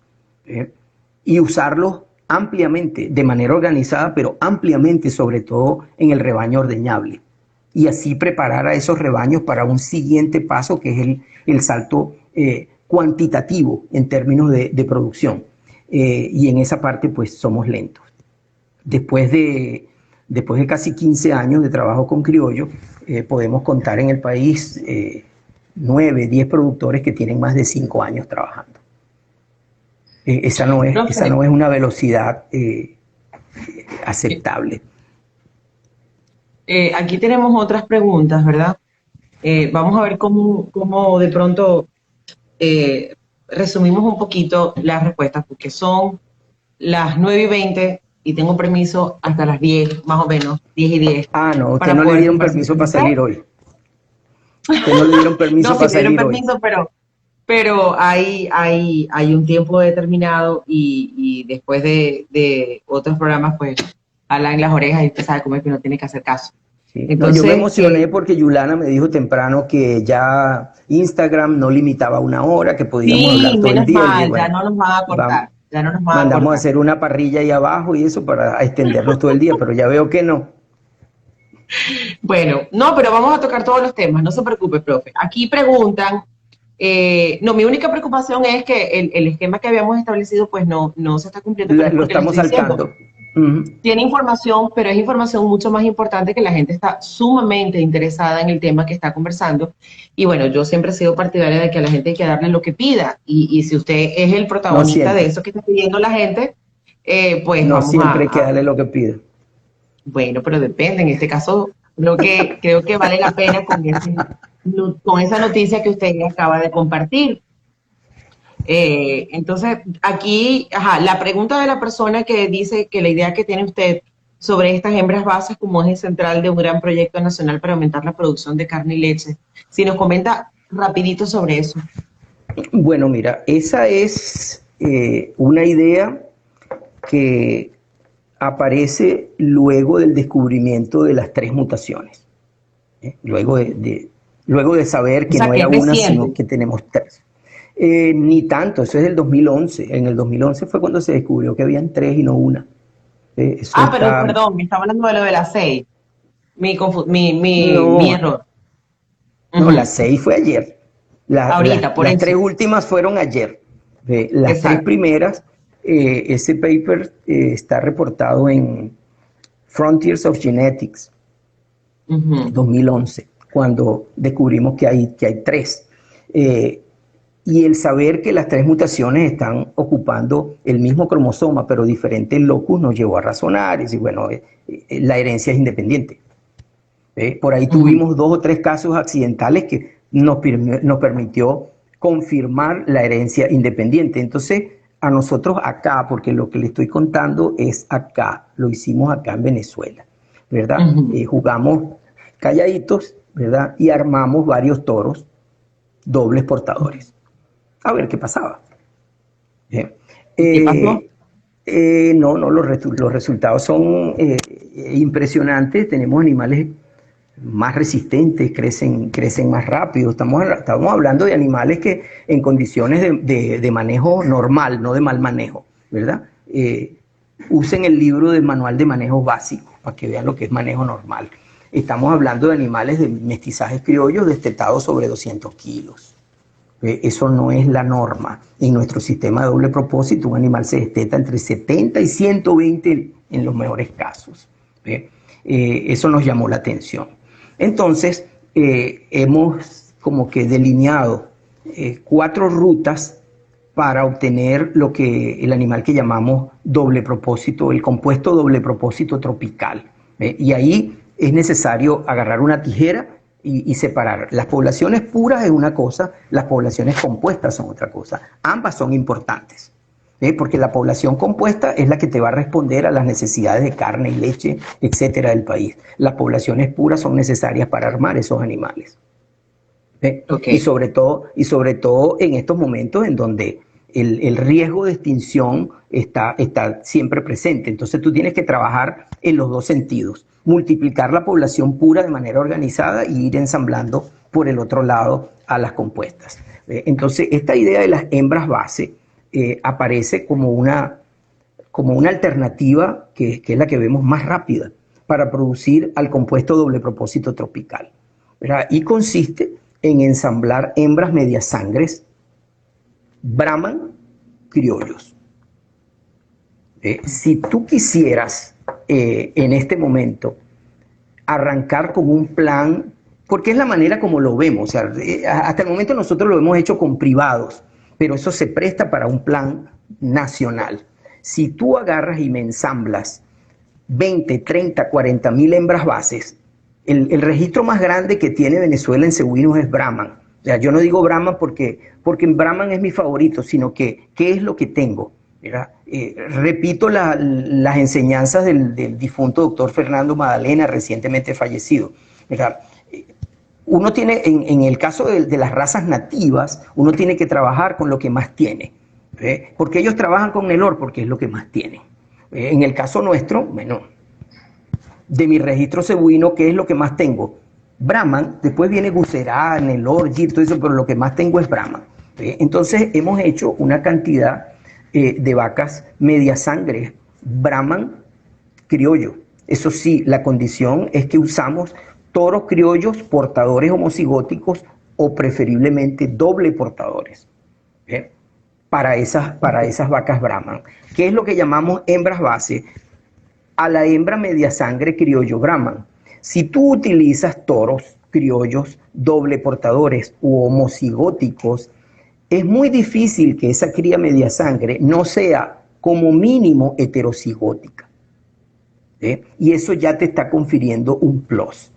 y usarlos ampliamente, de manera organizada, pero ampliamente, sobre todo en el rebaño ordeñable. Y así preparar a esos rebaños para un siguiente paso, que es el salto cuantitativo en términos de producción. Y en esa parte, pues, somos lentos. Después de casi 15 años de trabajo con criollo, podemos contar en el país 9, 10 productores que tienen más de 5 años trabajando. Esa no es una velocidad aceptable. Aquí tenemos otras preguntas, ¿verdad? Vamos a ver cómo de pronto resumimos un poquito las respuestas, porque son las 9:20 y tengo permiso hasta las 10, más o menos, 10:10. Ah, no, usted no le dieron permiso para salir hoy. Usted no le dieron permiso no, para sí me dieron salir permiso, hoy. pero hay un tiempo determinado y después de otros programas, pues, hablan las orejas y usted sabe cómo es que uno tiene que hacer caso. Sí. Entonces, yo me emocioné porque Yulana me dijo temprano que ya Instagram no limitaba una hora, que podíamos hablar todo el menos día. mal, Y bueno, ya no nos van a cortar, ya no nos van a mandamos cortar. a hacer una parrilla ahí abajo y eso para extendernos todo el día, pero ya veo que no. Bueno, no, pero vamos a tocar todos los temas, no se preocupe, profe. Aquí preguntan, no, mi única preocupación es que el esquema que habíamos establecido pues no se está cumpliendo, pero es Lo porque les estamos estoy diciendo, saltando. Uh-huh. tiene información, pero es información mucho más importante, que la gente está sumamente interesada en el tema que está conversando. Y bueno, yo siempre he sido partidaria de que a la gente hay que darle lo que pida. Y si usted es el protagonista de eso que está pidiendo la gente, pues no vamos siempre hay que darle lo que pide. Bueno, pero depende. En este caso, creo que vale la pena con esa noticia que usted acaba de compartir. Entonces, aquí, la pregunta de la persona que dice que la idea que tiene usted sobre estas hembras bases como eje central de un gran proyecto nacional para aumentar la producción de carne y leche, si nos comenta rapidito sobre eso. Bueno, mira, esa es una idea que aparece luego del descubrimiento de las 3 mutaciones. Luego de saber que no era una, sino que tenemos 3. Ni tanto, eso es del 2011. En el 2011 fue cuando se descubrió que habían 3 y no una. Pero perdón, me estaba hablando de lo de las 6. Mi error. No, las 6 fue ayer. Ahorita, por las 3 últimas fueron ayer. Las Exacto. 3 primeras, ese paper está reportado en Frontiers of Genetics, 2011, cuando descubrimos que hay 3. Y el saber que las 3 mutaciones están ocupando el mismo cromosoma, pero diferentes locus, nos llevó a razonar y decir, bueno, la herencia es independiente. Por ahí tuvimos 2 o 3 casos accidentales que nos permitió confirmar la herencia independiente. Entonces, a nosotros acá, porque lo que le estoy contando es acá, lo hicimos acá en Venezuela, ¿verdad? Jugamos calladitos, ¿verdad? Y armamos varios toros dobles portadores. A ver qué pasaba. ¿Qué pasó? No, los resultados son impresionantes. Tenemos animales más resistentes, crecen más rápido. Estamos hablando de animales que en condiciones de manejo normal, no de mal manejo, ¿verdad? Usen el libro del manual de manejo básico para que vean lo que es manejo normal. Estamos hablando de animales de mestizajes criollos destetados sobre 200 kilos. Eso no es la norma. En nuestro sistema de doble propósito, un animal se desteta entre 70 y 120 en los mejores casos. Eso nos llamó la atención. Entonces, hemos como que delineado 4 rutas para obtener lo que el animal que llamamos doble propósito, el compuesto doble propósito tropical. Y ahí es necesario agarrar una tijera y separar. Las poblaciones puras es una cosa, las poblaciones compuestas son otra cosa. Ambas son importantes, porque la población compuesta es la que te va a responder a las necesidades de carne y leche, etcétera, del país. Las poblaciones puras son necesarias para armar esos animales. Okay. Y sobre todo en estos momentos en donde el riesgo de extinción está siempre presente. Entonces tú tienes que trabajar en los dos sentidos, multiplicar la población pura de manera organizada y ir ensamblando por el otro lado a las compuestas. Entonces esta idea de las hembras base aparece como una alternativa que es la que vemos más rápida para producir al compuesto doble propósito tropical, ¿verdad? Y consiste en ensamblar hembras medias sangres Brahman criollos. Si tú quisieras en este momento arrancar con un plan, porque es la manera como lo vemos, o sea, hasta el momento nosotros lo hemos hecho con privados, pero eso se presta para un plan nacional. Si tú agarras y me ensamblas 20, 30, 40 mil hembras bases, el registro más grande que tiene Venezuela en cebuinos es Brahman. O sea, yo no digo Brahman porque Brahman es mi favorito, sino que ¿qué es lo que tengo? Repito las enseñanzas del difunto doctor Fernando Madalena, recientemente fallecido. Uno tiene, en el caso de las razas nativas, uno tiene que trabajar con lo que más tiene. Porque ellos trabajan con Nelor porque es lo que más tienen. En el caso nuestro, bueno, de mi registro cebuino, ¿qué es lo que más tengo? Brahman, después viene Guserá, Nelor, Gir, todo eso, pero lo que más tengo es Brahman. Entonces hemos hecho una cantidad de vacas media sangre, Brahman criollo. Eso sí, la condición es que usamos toros criollos portadores homocigóticos o preferiblemente doble portadores para esas vacas Brahman. ¿Qué es lo que llamamos hembras base? A la hembra media sangre criollo Brahman. Si tú utilizas toros criollos doble portadores u homocigóticos, es muy difícil que esa cría media sangre no sea como mínimo heterocigótica. Y eso ya te está confiriendo un plus.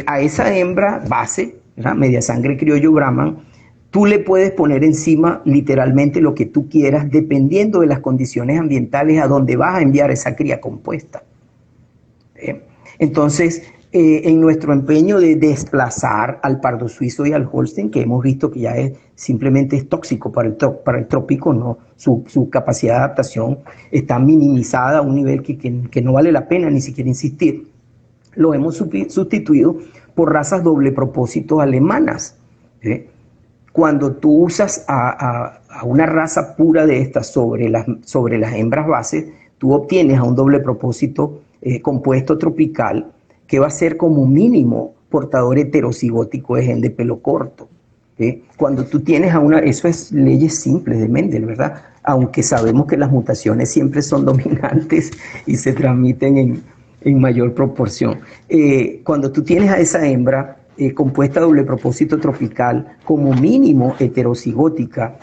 A esa hembra base, ¿verdad? Media sangre criollo Brahman, tú le puedes poner encima literalmente lo que tú quieras, dependiendo de las condiciones ambientales a donde vas a enviar esa cría compuesta. Entonces, en nuestro empeño de desplazar al pardo suizo y al Holstein, que hemos visto que ya simplemente es tóxico para el trópico, ¿no? Su capacidad de adaptación está minimizada a un nivel que no vale la pena ni siquiera insistir, lo hemos sustituido por razas doble propósito alemanas. Cuando tú usas a una raza pura de estas sobre las hembras bases, tú obtienes a un doble propósito compuesto tropical que va a ser como mínimo portador heterocigótico de gen de pelo corto. Cuando tú tienes eso es leyes simples de Mendel, ¿verdad? Aunque sabemos que las mutaciones siempre son dominantes y se transmiten en mayor proporción. Cuando tú tienes a esa hembra compuesta doble propósito tropical como mínimo heterocigótica,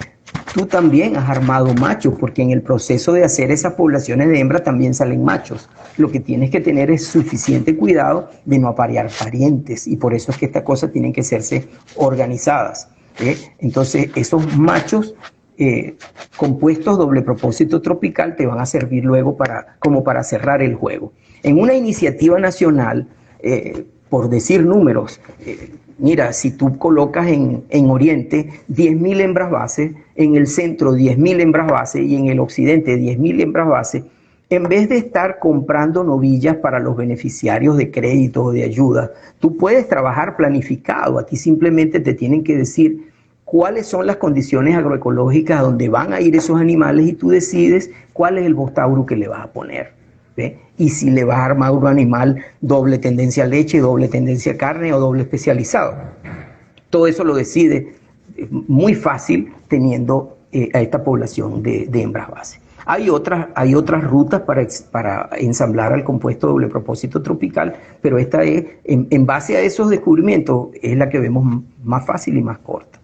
tú también has armado machos, porque en el proceso de hacer esas poblaciones de hembras también salen machos. Lo que tienes que tener es suficiente cuidado de no aparear parientes, y por eso es que estas cosas tienen que hacerse organizadas. Entonces, esos machos compuestos doble propósito tropical te van a servir luego como para cerrar el juego. En una iniciativa nacional, por decir números, mira, si tú colocas en Oriente 10.000 hembras bases, en el centro 10.000 hembras bases y en el occidente 10.000 hembras bases, en vez de estar comprando novillas para los beneficiarios de crédito o de ayuda, tú puedes trabajar planificado. Aquí simplemente te tienen que decir cuáles son las condiciones agroecológicas a donde van a ir esos animales y tú decides cuál es el bostauro que le vas a poner. Y si le vas a armar un animal doble tendencia a leche, doble tendencia a carne o doble especializado. Todo eso lo decide muy fácil teniendo a esta población de hembras base. Hay otras rutas para ensamblar al compuesto doble propósito tropical, pero esta es, en base a esos descubrimientos, es la que vemos más fácil y más corta.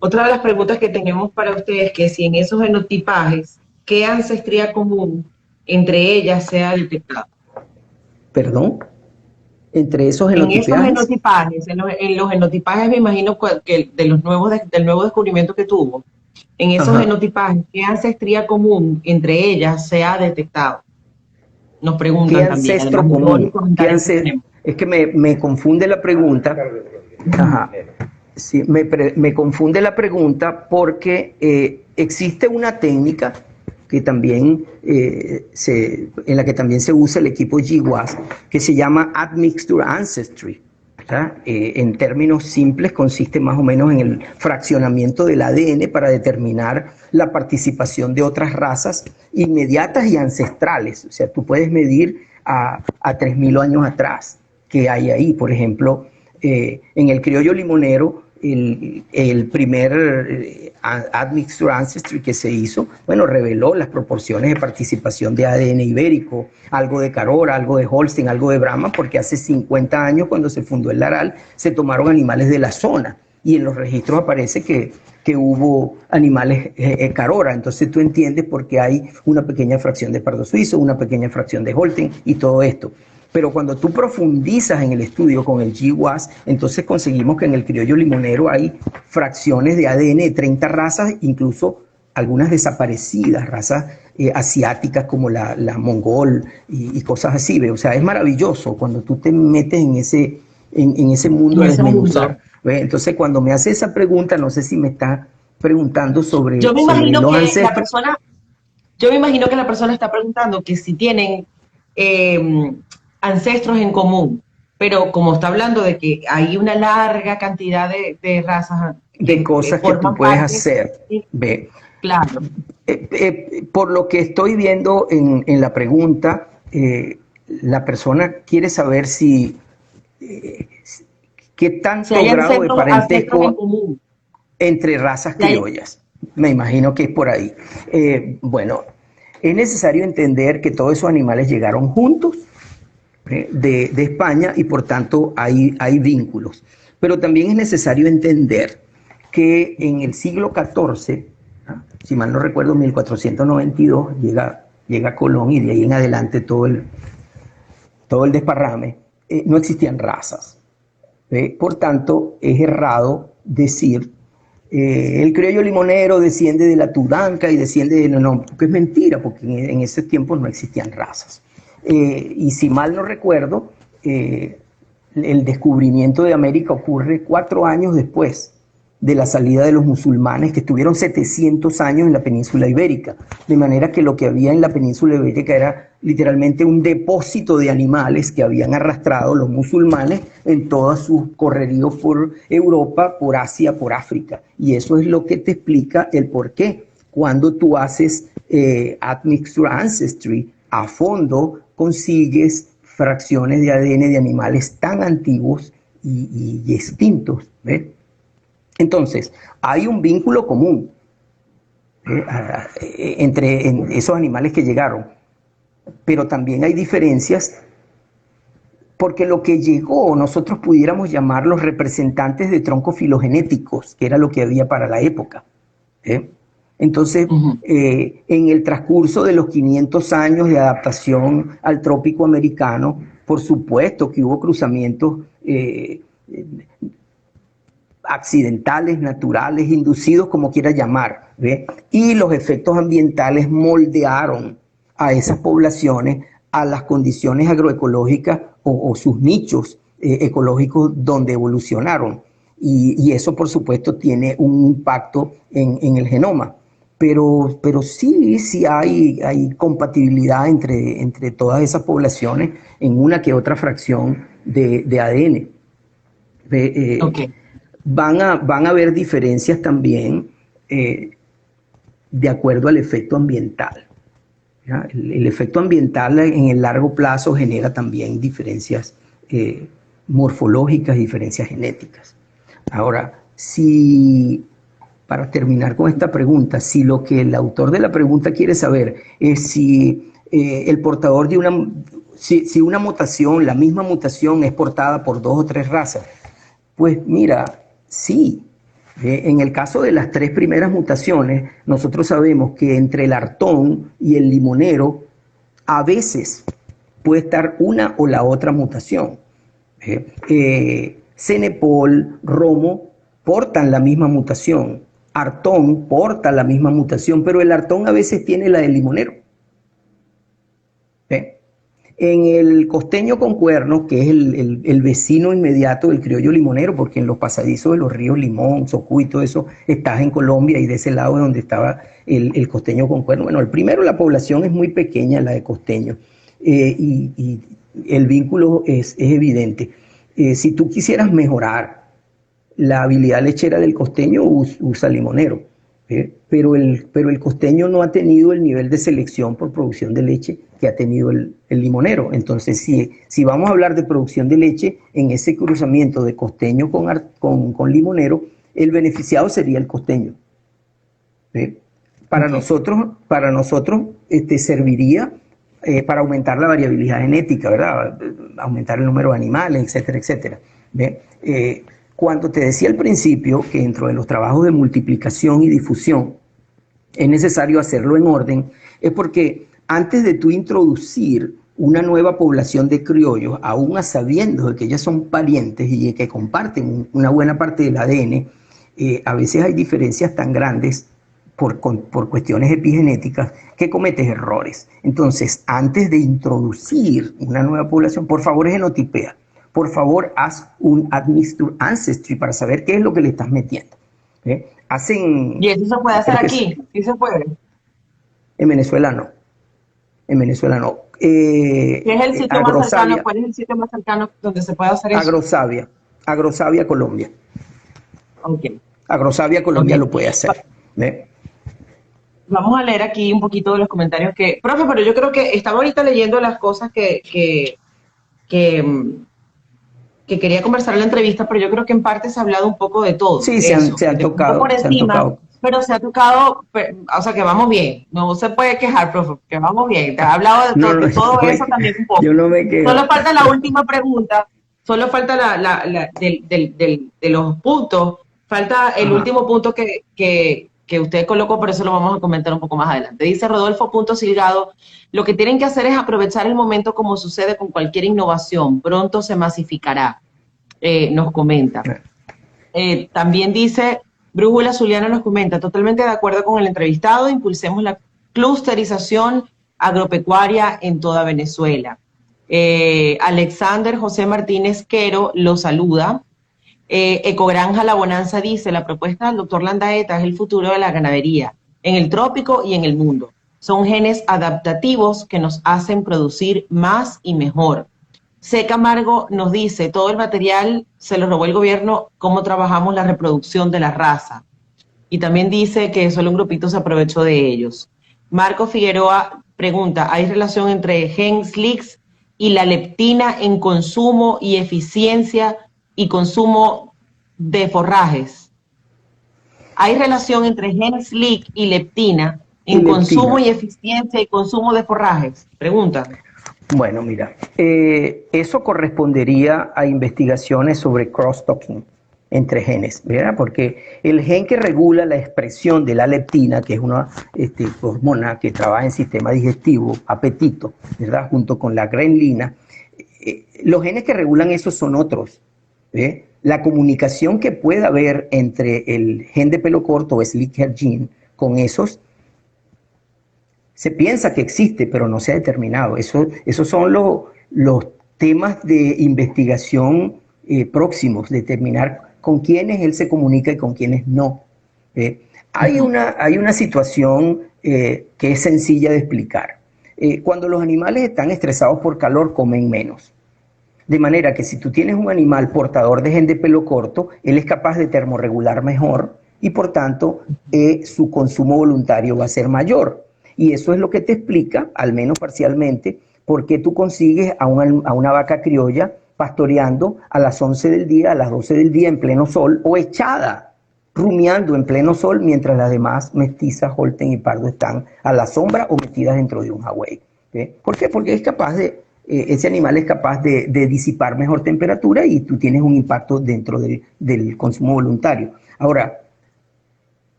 Otra de las preguntas que tenemos para ustedes es que si en esos genotipajes, ¿qué ancestría común entre ellas se ha detectado? ¿Perdón? Entre esos genotipajes. En esos genotipajes, en los genotipajes me imagino que del nuevo descubrimiento que tuvo, en esos genotipajes, ¿qué ancestría común entre ellas se ha detectado? Nos preguntan ¿Qué también. Ancestro común? Es que me confunde la pregunta. Ajá. Sí, me confunde la pregunta porque existe una técnica que también, en la que también se usa el equipo GWAS, que se llama Admixture Ancestry. En términos simples, consiste más o menos en el fraccionamiento del ADN para determinar la participación de otras razas inmediatas y ancestrales. O sea, tú puedes medir a 3.000 años atrás que hay ahí. Por ejemplo, en el criollo limonero, el primer Admixture Ancestry que se hizo, bueno, reveló las proporciones de participación de ADN ibérico, algo de Carora, algo de Holstein, algo de Brahma, porque hace 50 años, cuando se fundó el Laral, se tomaron animales de la zona y en los registros aparece que hubo animales Carora. Entonces tú entiendes por qué hay una pequeña fracción de pardo suizo, una pequeña fracción de Holstein y todo esto. Pero cuando tú profundizas en el estudio con el GWAS, entonces conseguimos que en el criollo limonero hay fracciones de ADN de 30 razas, incluso algunas desaparecidas, razas asiáticas como la mongol y cosas así. ¿Ve? O sea, es maravilloso cuando tú te metes en ese mundo a desmenuzar. ¿Ve? Entonces, cuando me hace esa pregunta, no sé si me está preguntando sobre Yo me imagino los que ancestros. la persona está preguntando que si tienen ancestros en común, pero como está hablando de que hay una larga cantidad de razas De que cosas que tú forman puedes parte, hacer. sí, Ve. claro. Por lo que estoy viendo en la pregunta, la persona quiere saber si qué Si tanto hay grado de ancestros en parentesco común. entre razas Si hay, criollas. Me imagino que es por ahí. Bueno, es necesario entender que todos esos animales llegaron juntos de España y por tanto hay vínculos. Pero también es necesario entender que en el siglo XIV, si mal no recuerdo, 1492, llega Colón y de ahí en adelante todo el desparrame, no existían razas. Por tanto, es errado decir el criollo limonero desciende de la tudanca y desciende de... No, porque es mentira, porque en ese tiempo no existían razas. Y si mal no recuerdo, el descubrimiento de América ocurre 4 años después de la salida de los musulmanes, que estuvieron 700 años en la península ibérica, de manera que lo que había en la península ibérica era literalmente un depósito de animales que habían arrastrado los musulmanes en todos sus correríos por Europa, por Asia, por África. Y eso es lo que te explica el por qué. Cuando tú haces Admixture Ancestry a fondo, consigues fracciones de ADN de animales tan antiguos y extintos. ¿Ves? Entonces, hay un vínculo común entre esos animales que llegaron, pero también hay diferencias porque lo que llegó nosotros pudiéramos llamar los representantes de troncos filogenéticos, que era lo que había para la época. Entonces, en el transcurso de los 500 años de adaptación al trópico americano, por supuesto que hubo cruzamientos accidentales, naturales, inducidos, como quiera llamar, ¿ve? Y los efectos ambientales moldearon a esas poblaciones a las condiciones agroecológicas o sus nichos ecológicos donde evolucionaron. Y eso, por supuesto, tiene un impacto en el genoma. Pero sí hay compatibilidad entre todas esas poblaciones en una que otra fracción de ADN. Okay. Van a haber diferencias también de acuerdo al efecto ambiental. El efecto ambiental en el largo plazo genera también diferencias morfológicas, diferencias genéticas. Ahora, para terminar con esta pregunta, si lo que el autor de la pregunta quiere saber es si el portador de si una mutación, la misma mutación es portada por 2 o 3 razas, pues mira, sí. En el caso de las 3 primeras mutaciones, nosotros sabemos que entre el artón y el limonero, a veces puede estar una o la otra mutación. Cenepol, Romo portan la misma mutación. Artón porta la misma mutación, pero el artón a veces tiene la del limonero. En el costeño con cuernos, que es el vecino inmediato del criollo limonero, porque en los pasadizos de los ríos Limón, Socú y todo eso, estás en Colombia y de ese lado es donde estaba el costeño con cuernos. Bueno, el primero, la población es muy pequeña, la de costeño, y el vínculo es evidente. Si tú quisieras mejorar la habilidad lechera del costeño, usa limonero. Pero el costeño no ha tenido el nivel de selección por producción de leche que ha tenido el limonero. Entonces, si vamos a hablar de producción de leche, en ese cruzamiento de costeño con limonero, el beneficiado sería el costeño. Para nosotros serviría para aumentar la variabilidad genética, ¿verdad? Aumentar el número de animales, etcétera, etcétera. Cuando te decía al principio que dentro de los trabajos de multiplicación y difusión es necesario hacerlo en orden, es porque antes de tú introducir una nueva población de criollos, aún a sabiendo de que ellas son parientes y de que comparten una buena parte del ADN, a veces hay diferencias tan grandes por cuestiones epigenéticas que cometes errores. Entonces, antes de introducir una nueva población, por favor, genotipea. Por favor, haz un Ancestry para saber qué es lo que le estás metiendo. ¿Y eso se puede hacer aquí? ¿Sí se puede? En Venezuela no. En Venezuela no. ¿Qué es el sitio más cercano? ¿Cuál es el sitio más cercano donde se puede hacer eso? Agrosavia, Colombia. Okay. Agrosavia, Colombia lo puede hacer. Vamos a leer aquí un poquito de los comentarios profe, pero yo creo que estaba ahorita leyendo las cosas que quería conversar en la entrevista, pero yo creo que en parte se ha hablado un poco de todo. Sí, se han tocado. Por encima, pero se ha tocado, o sea, que vamos bien. No se puede quejar, profe, que vamos bien. Te ha hablado de todo eso también un poco. Yo no me quejo. Solo falta la última pregunta, solo falta de los puntos, falta el último punto que usted colocó, por eso lo vamos a comentar un poco más adelante. Dice Rodolfo Silgado, lo que tienen que hacer es aprovechar el momento como sucede con cualquier innovación, pronto se masificará, nos comenta. También dice, Brújula Zuliana nos comenta, totalmente de acuerdo con el entrevistado, impulsemos la clusterización agropecuaria en toda Venezuela. Alexander José Martínez Quero lo saluda. Ecogranja La Bonanza dice, la propuesta del doctor Landaeta es el futuro de la ganadería, en el trópico y en el mundo. Son genes adaptativos que nos hacen producir más y mejor. C. Camargo nos dice, todo el material se lo robó el gobierno, cómo trabajamos la reproducción de la raza. Y también dice que solo un grupito se aprovechó de ellos. Marco Figueroa pregunta, ¿hay relación entre gen SLIX y la leptina en consumo y eficiencia y consumo de forrajes? ¿Hay relación entre gen SLIC y leptina en consumo y eficiencia y consumo de forrajes? Pregunta. Bueno, mira, eso correspondería a investigaciones sobre cross-talking entre genes, ¿verdad? Porque el gen que regula la expresión de la leptina, que es una hormona que trabaja en sistema digestivo, apetito, ¿verdad? Junto con la ghrelina, los genes que regulan eso son otros. La comunicación que pueda haber entre el gen de pelo corto o SLIC gene con esos, se piensa que existe, pero no se ha determinado. Esos son los temas de investigación próximos, determinar con quiénes él se comunica y con quiénes no. Hay una situación que es sencilla de explicar. Cuando los animales están estresados por calor, comen menos. De manera que si tú tienes un animal portador de gen de pelo corto, él es capaz de termorregular mejor y por tanto su consumo voluntario va a ser mayor. Y eso es lo que te explica, al menos parcialmente, por qué tú consigues a una vaca criolla pastoreando a las 11 del día, a las 12 del día en pleno sol, o echada, rumiando en pleno sol, mientras las demás mestizas, holten y pardo están a la sombra o metidas dentro de un jagüey. ¿Por qué? Porque es capaz ese animal es capaz de disipar mejor temperatura y tú tienes un impacto dentro del consumo voluntario. Ahora,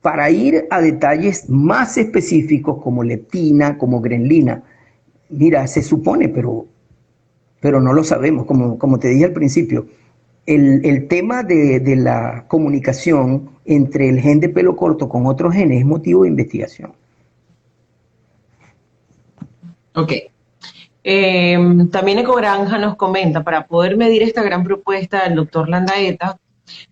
para ir a detalles más específicos como leptina, como grelina, mira, se supone, pero no lo sabemos, como te dije al principio, el tema de la comunicación entre el gen de pelo corto con otros genes es motivo de investigación. Ok. También Ecogranja nos comenta, para poder medir esta gran propuesta del doctor Landaeta,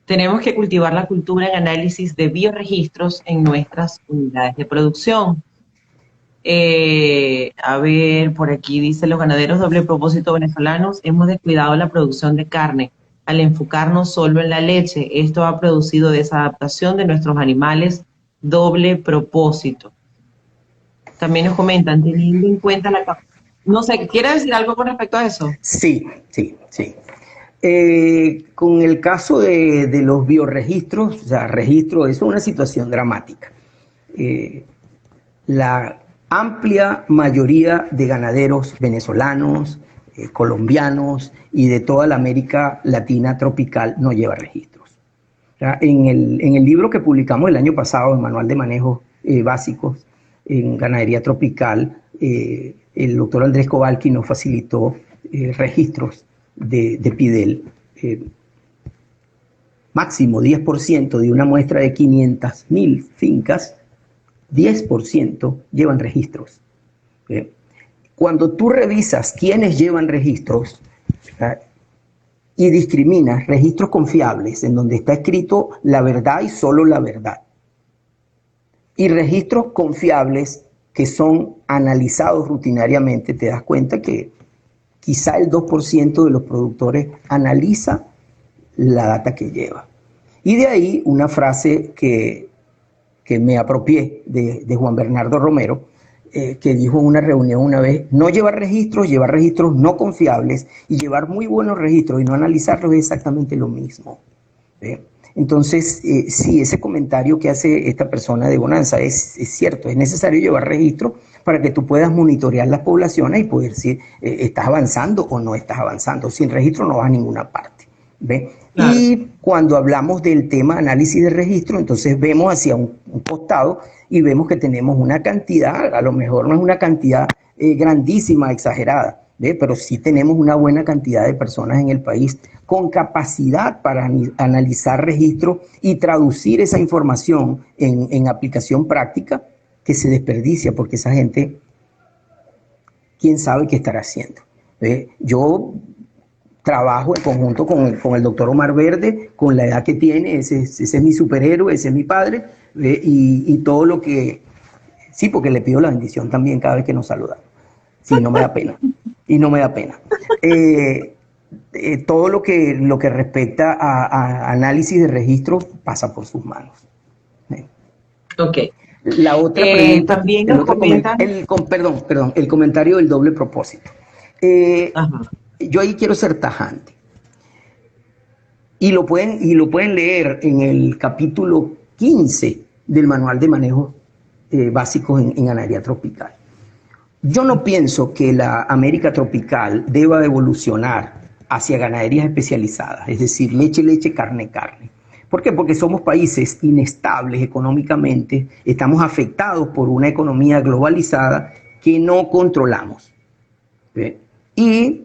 tenemos que cultivar la cultura en análisis de bioregistros en nuestras unidades de producción. A ver, por aquí dice, los ganaderos doble propósito venezolanos hemos descuidado la producción de carne al enfocarnos solo en la leche. Esto ha producido desadaptación de nuestros animales doble propósito. También nos comentan, teniendo en cuenta no sé, ¿quiere decir algo con respecto a eso? Sí, sí, sí. Con el caso de los bioregistros, o sea, registro, eso es una situación dramática. La amplia mayoría de ganaderos venezolanos, colombianos y de toda la América Latina tropical no lleva registros. En el libro que publicamos el año pasado, el Manual de Manejos Básicos en Ganadería Tropical, el doctor Andrés Kowalski nos facilitó registros de PIDEL. Máximo 10% de una muestra de 500.000 fincas, 10% llevan registros. Cuando tú revisas quiénes llevan registros y discriminas registros confiables en donde está escrito la verdad y solo la verdad, y registros confiables que son analizados rutinariamente, te das cuenta que quizá el 2% de los productores analiza la data que lleva. Y de ahí una frase que me apropié de Juan Bernardo Romero, que dijo en una reunión una vez: no llevar registros no confiables, y llevar muy buenos registros y no analizarlos es exactamente lo mismo. Entonces, sí, ese comentario que hace esta persona de Bonanza es cierto, es necesario llevar registro para que tú puedas monitorear las poblaciones y poder decir, estás avanzando o no estás avanzando. Sin registro no vas a ninguna parte. ¿Ve? Claro. Y cuando hablamos del tema análisis de registro, entonces vemos hacia un costado y vemos que tenemos una cantidad, a lo mejor no es una cantidad grandísima, exagerada, ¿ve? Pero sí tenemos una buena cantidad de personas en el país con capacidad para analizar registro y traducir esa información en aplicación práctica, que se desperdicia porque esa gente, quién sabe qué estará haciendo. Yo trabajo en conjunto con el doctor Omar Verde, con la edad que tiene, ese es mi superhéroe, ese es mi padre, y todo lo que... Sí, porque le pido la bendición también cada vez que nos saluda. Sí, no me da pena. Y no me da pena. Todo lo que respecta a análisis de registro pasa por sus manos. Ok. La otra pregunta... También nos comentan... Perdón, el comentario del doble propósito. Yo ahí quiero ser tajante. Y lo pueden leer en el capítulo 15 del Manual de Manejos Básicos en Ganadería Tropical. Yo no pienso que la América tropical deba evolucionar hacia ganaderías especializadas, es decir, leche, carne. ¿Por qué? Porque somos países inestables económicamente, estamos afectados por una economía globalizada que no controlamos. ¿Sí? Y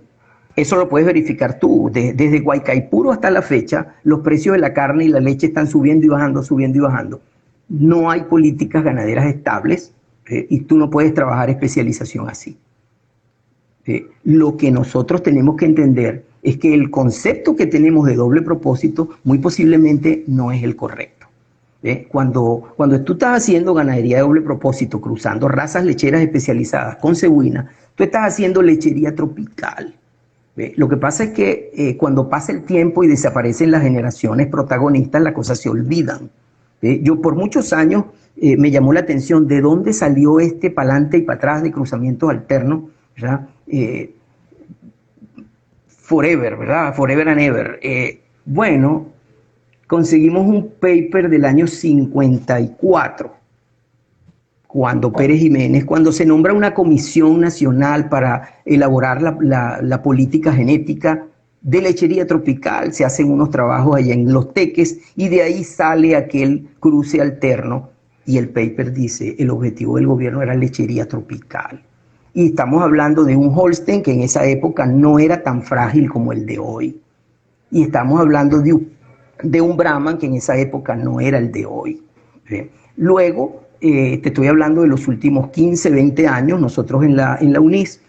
eso lo puedes verificar tú. Desde Guaycaipuro hasta la fecha, los precios de la carne y la leche están subiendo y bajando, subiendo y bajando. No hay políticas ganaderas estables y tú no puedes trabajar especialización así. Lo que nosotros tenemos que entender es que el concepto que tenemos de doble propósito muy posiblemente no es el correcto. Cuando tú estás haciendo ganadería de doble propósito, cruzando razas lecheras especializadas con cebuina, tú estás haciendo lechería tropical. Lo que pasa es que cuando pasa el tiempo y desaparecen las generaciones protagonistas, las cosas se olvidan. Yo por muchos años me llamó la atención de dónde salió este pa'lante y para atrás de cruzamientos alternos, ¿verdad? Forever, ¿verdad? Forever and ever. Bueno, conseguimos un paper del año 54, cuando Pérez Jiménez, cuando se nombra una comisión nacional para elaborar la política genética de lechería tropical, se hacen unos trabajos allá en Los Teques y de ahí sale aquel cruce alterno y el paper dice, el objetivo del gobierno era lechería tropical. Y estamos hablando de un Holstein que en esa época no era tan frágil como el de hoy. Y estamos hablando de un Brahman que en esa época no era el de hoy. Luego, te estoy hablando de los últimos 15, 20 años, nosotros en la UNIS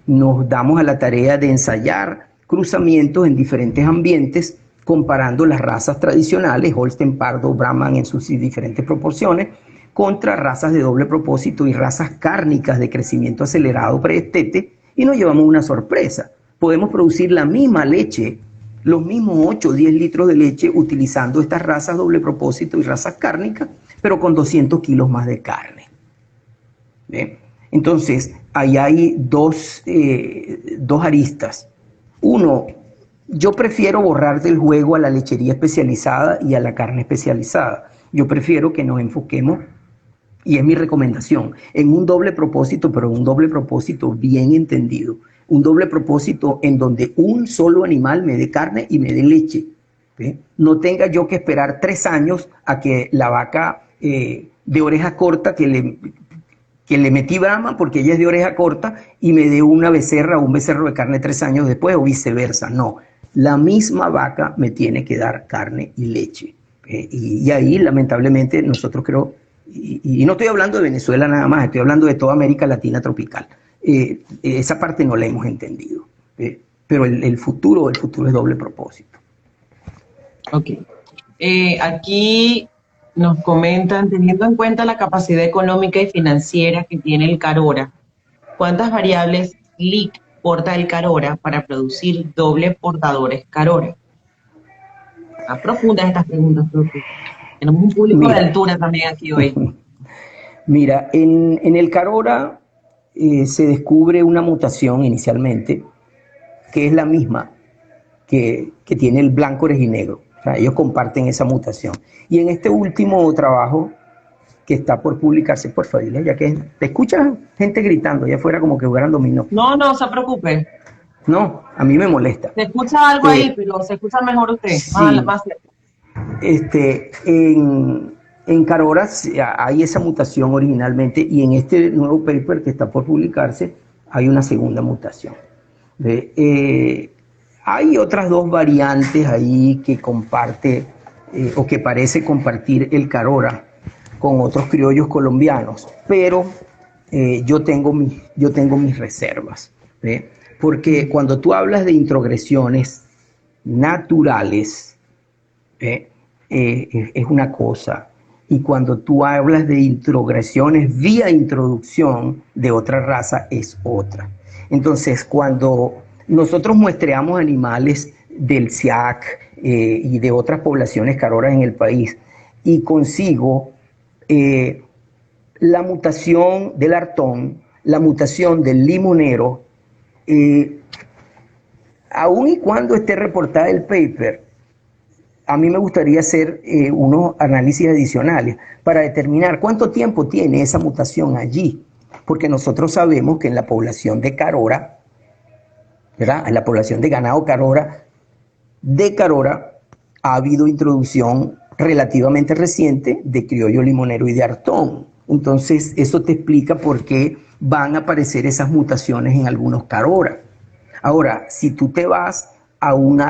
nos damos a la tarea de ensayar cruzamientos en diferentes ambientes, comparando las razas tradicionales, Holstein, Pardo, Brahman en sus diferentes proporciones, contra razas de doble propósito y razas cárnicas de crecimiento acelerado preestete, y nos llevamos una sorpresa. Podemos producir la misma leche, los mismos 8 o 10 litros de leche utilizando estas razas doble propósito y razas cárnicas, pero con 200 kilos más de carne. ¿Bien? Entonces, ahí hay dos aristas. Uno, yo prefiero borrar del juego a la lechería especializada y a la carne especializada. Yo prefiero que nos enfoquemos, y es mi recomendación, en un doble propósito, pero un doble propósito bien entendido. Un doble propósito en donde un solo animal me dé carne y me dé leche. ¿Sí? No tenga yo que esperar 3 años a que la vaca de oreja corta que le metí Brahma porque ella es de oreja corta y me dé una becerra o un becerro de carne 3 años después o viceversa. No, la misma vaca me tiene que dar carne y leche. Y ahí lamentablemente nosotros creo, y no estoy hablando de Venezuela nada más, estoy hablando de toda América Latina tropical. Esa parte no la hemos entendido. Pero el futuro es doble propósito. Ok. Aquí nos comentan, teniendo en cuenta la capacidad económica y financiera que tiene el Carora, ¿cuántas variables LIC porta el Carora para producir doble portadores Carora? Más profundas estas preguntas, profe. Tenemos un público de altura también aquí hoy. Mira, en el Carora se descubre una mutación inicialmente que es la misma que tiene el blanco orejinegro. O sea, ellos comparten esa mutación. Y en este último trabajo que está por publicarse, por favor, ya que te escucha gente gritando allá afuera como que jugaran dominó. No, no se preocupe. No, a mí me molesta. Se escucha algo ahí, pero se escucha mejor usted. Sí. Más en Carora hay esa mutación originalmente y en este nuevo paper que está por publicarse hay una segunda mutación. Hay otras 2 variantes ahí que comparte o que parece compartir el Carora con otros criollos colombianos, pero yo tengo mis reservas, porque cuando tú hablas de introgresiones naturales, es una cosa, y cuando tú hablas de introgresiones vía introducción de otra raza es otra. Entonces, cuando nosotros muestreamos animales del SIAC y de otras poblaciones caroras en el país y consigo la mutación del artón, la mutación del limonero, aun y cuando esté reportada el paper, a mí me gustaría hacer unos análisis adicionales para determinar cuánto tiempo tiene esa mutación allí, porque nosotros sabemos que en la población de Carora, ¿verdad? En la población de ganado Carora, ha habido introducción relativamente reciente de criollo limonero y de artón. Entonces, eso te explica por qué van a aparecer esas mutaciones en algunos Carora. Ahora, si tú te vas a un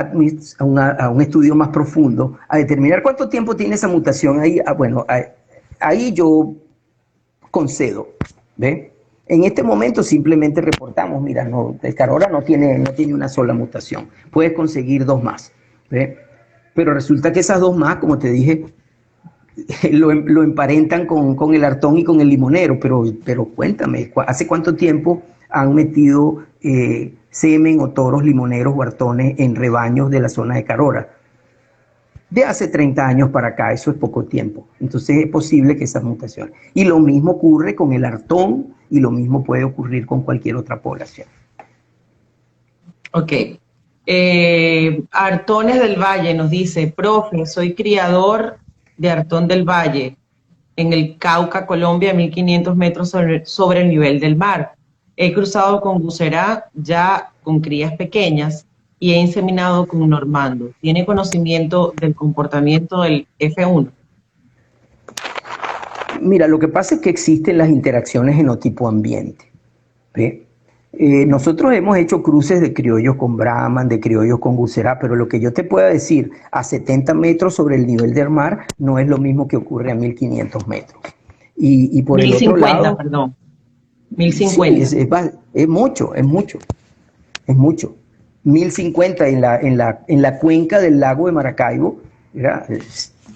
estudio más profundo, a determinar cuánto tiempo tiene esa mutación ahí, bueno, ahí yo concedo, ¿ve? En este momento simplemente reportamos, mira, no, el Carora no tiene una sola mutación, puedes conseguir 2 más, ¿ve? Pero resulta que esas 2 más, como te dije, lo emparentan con el artón y con el limonero, pero cuéntame, ¿hace cuánto tiempo han metido semen o toros limoneros o artones en rebaños de la zona de Carora? De hace 30 años para acá, eso es poco tiempo. Entonces es posible que esas mutaciones. Y lo mismo ocurre con el artón y lo mismo puede ocurrir con cualquier otra población. Ok. Artones del Valle nos dice, profe, soy criador de Artón del Valle en el Cauca, Colombia, 1500 metros sobre el nivel del mar. He cruzado con Bucerá ya con crías pequeñas y he inseminado con Normando. ¿Tiene conocimiento del comportamiento del F1? Mira, lo que pasa es que existen las interacciones genotipo-ambiente. Nosotros hemos hecho cruces de criollos con Brahman, de criollos con Bucerá, pero lo que yo te pueda decir a 70 metros sobre el nivel del mar no es lo mismo que ocurre a 1500 metros. Y por 1050, el otro lado, perdón. 1050. Sí, es mucho, es mucho, es mucho. 1050 en la cuenca del lago de Maracaibo, ¿verdad?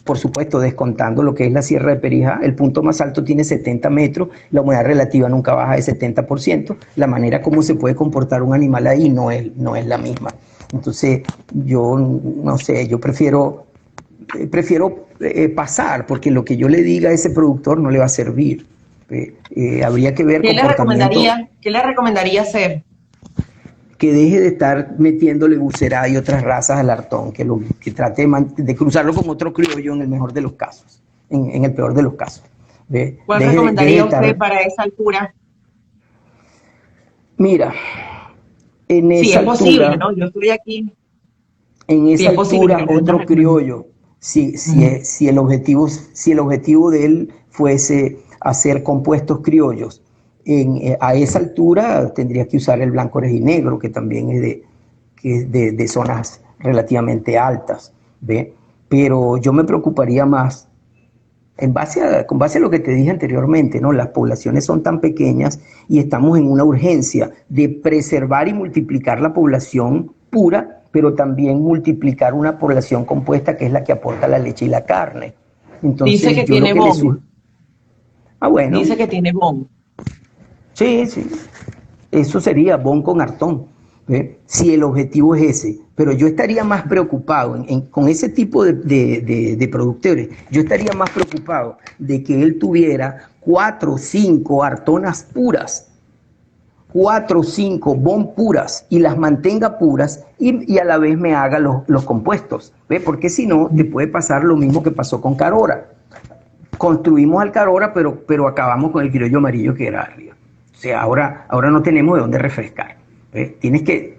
Por supuesto, descontando lo que es la Sierra de Perijá, el punto más alto tiene 70 metros, la humedad relativa nunca baja de 70%, la manera como se puede comportar un animal ahí no es la misma. Entonces, yo no sé, yo prefiero pasar, porque lo que yo le diga a ese productor no le va a servir. Habría que ver comportamiento. ¿Qué le recomendaría hacer? Que deje de estar metiéndole bucerá y otras razas al artón, que trate de cruzarlo con otro criollo en el mejor de los casos, en el peor de los casos. ¿Cuál recomendaría usted para esa altura? Mira, en Sí, esa es posible, altura, ¿no? Yo estoy aquí. en esa Es posible altura que me den otro las criollo, si el objetivo de él fuese hacer compuestos criollos, a esa altura tendría que usar el blanco orejinegro, que también es de zonas relativamente altas, ¿ve? Pero yo me preocuparía más con base a lo que te dije anteriormente, ¿no? Las poblaciones son tan pequeñas y estamos en una urgencia de preservar y multiplicar la población pura, pero también multiplicar una población compuesta que es la que aporta la leche y la carne. Dice que Entonces, yo lo tiene que le BOM. sugiero... Ah, bueno, Dice que tiene BOM. sí, sí. Eso sería bon con Artón, ¿ve? Si el objetivo es ese. Pero yo estaría más preocupado con ese tipo de productores. Yo estaría más preocupado de que él tuviera 4 o 5 artonas puras, 4 o 5 bon puras y las mantenga puras y a la vez me haga los compuestos. ¿Ve? Porque si no, te puede pasar lo mismo que pasó con Carora. Construimos al Carora, pero acabamos con el criollo amarillo que era arriba. O sea, ahora no tenemos de dónde refrescar. Tienes que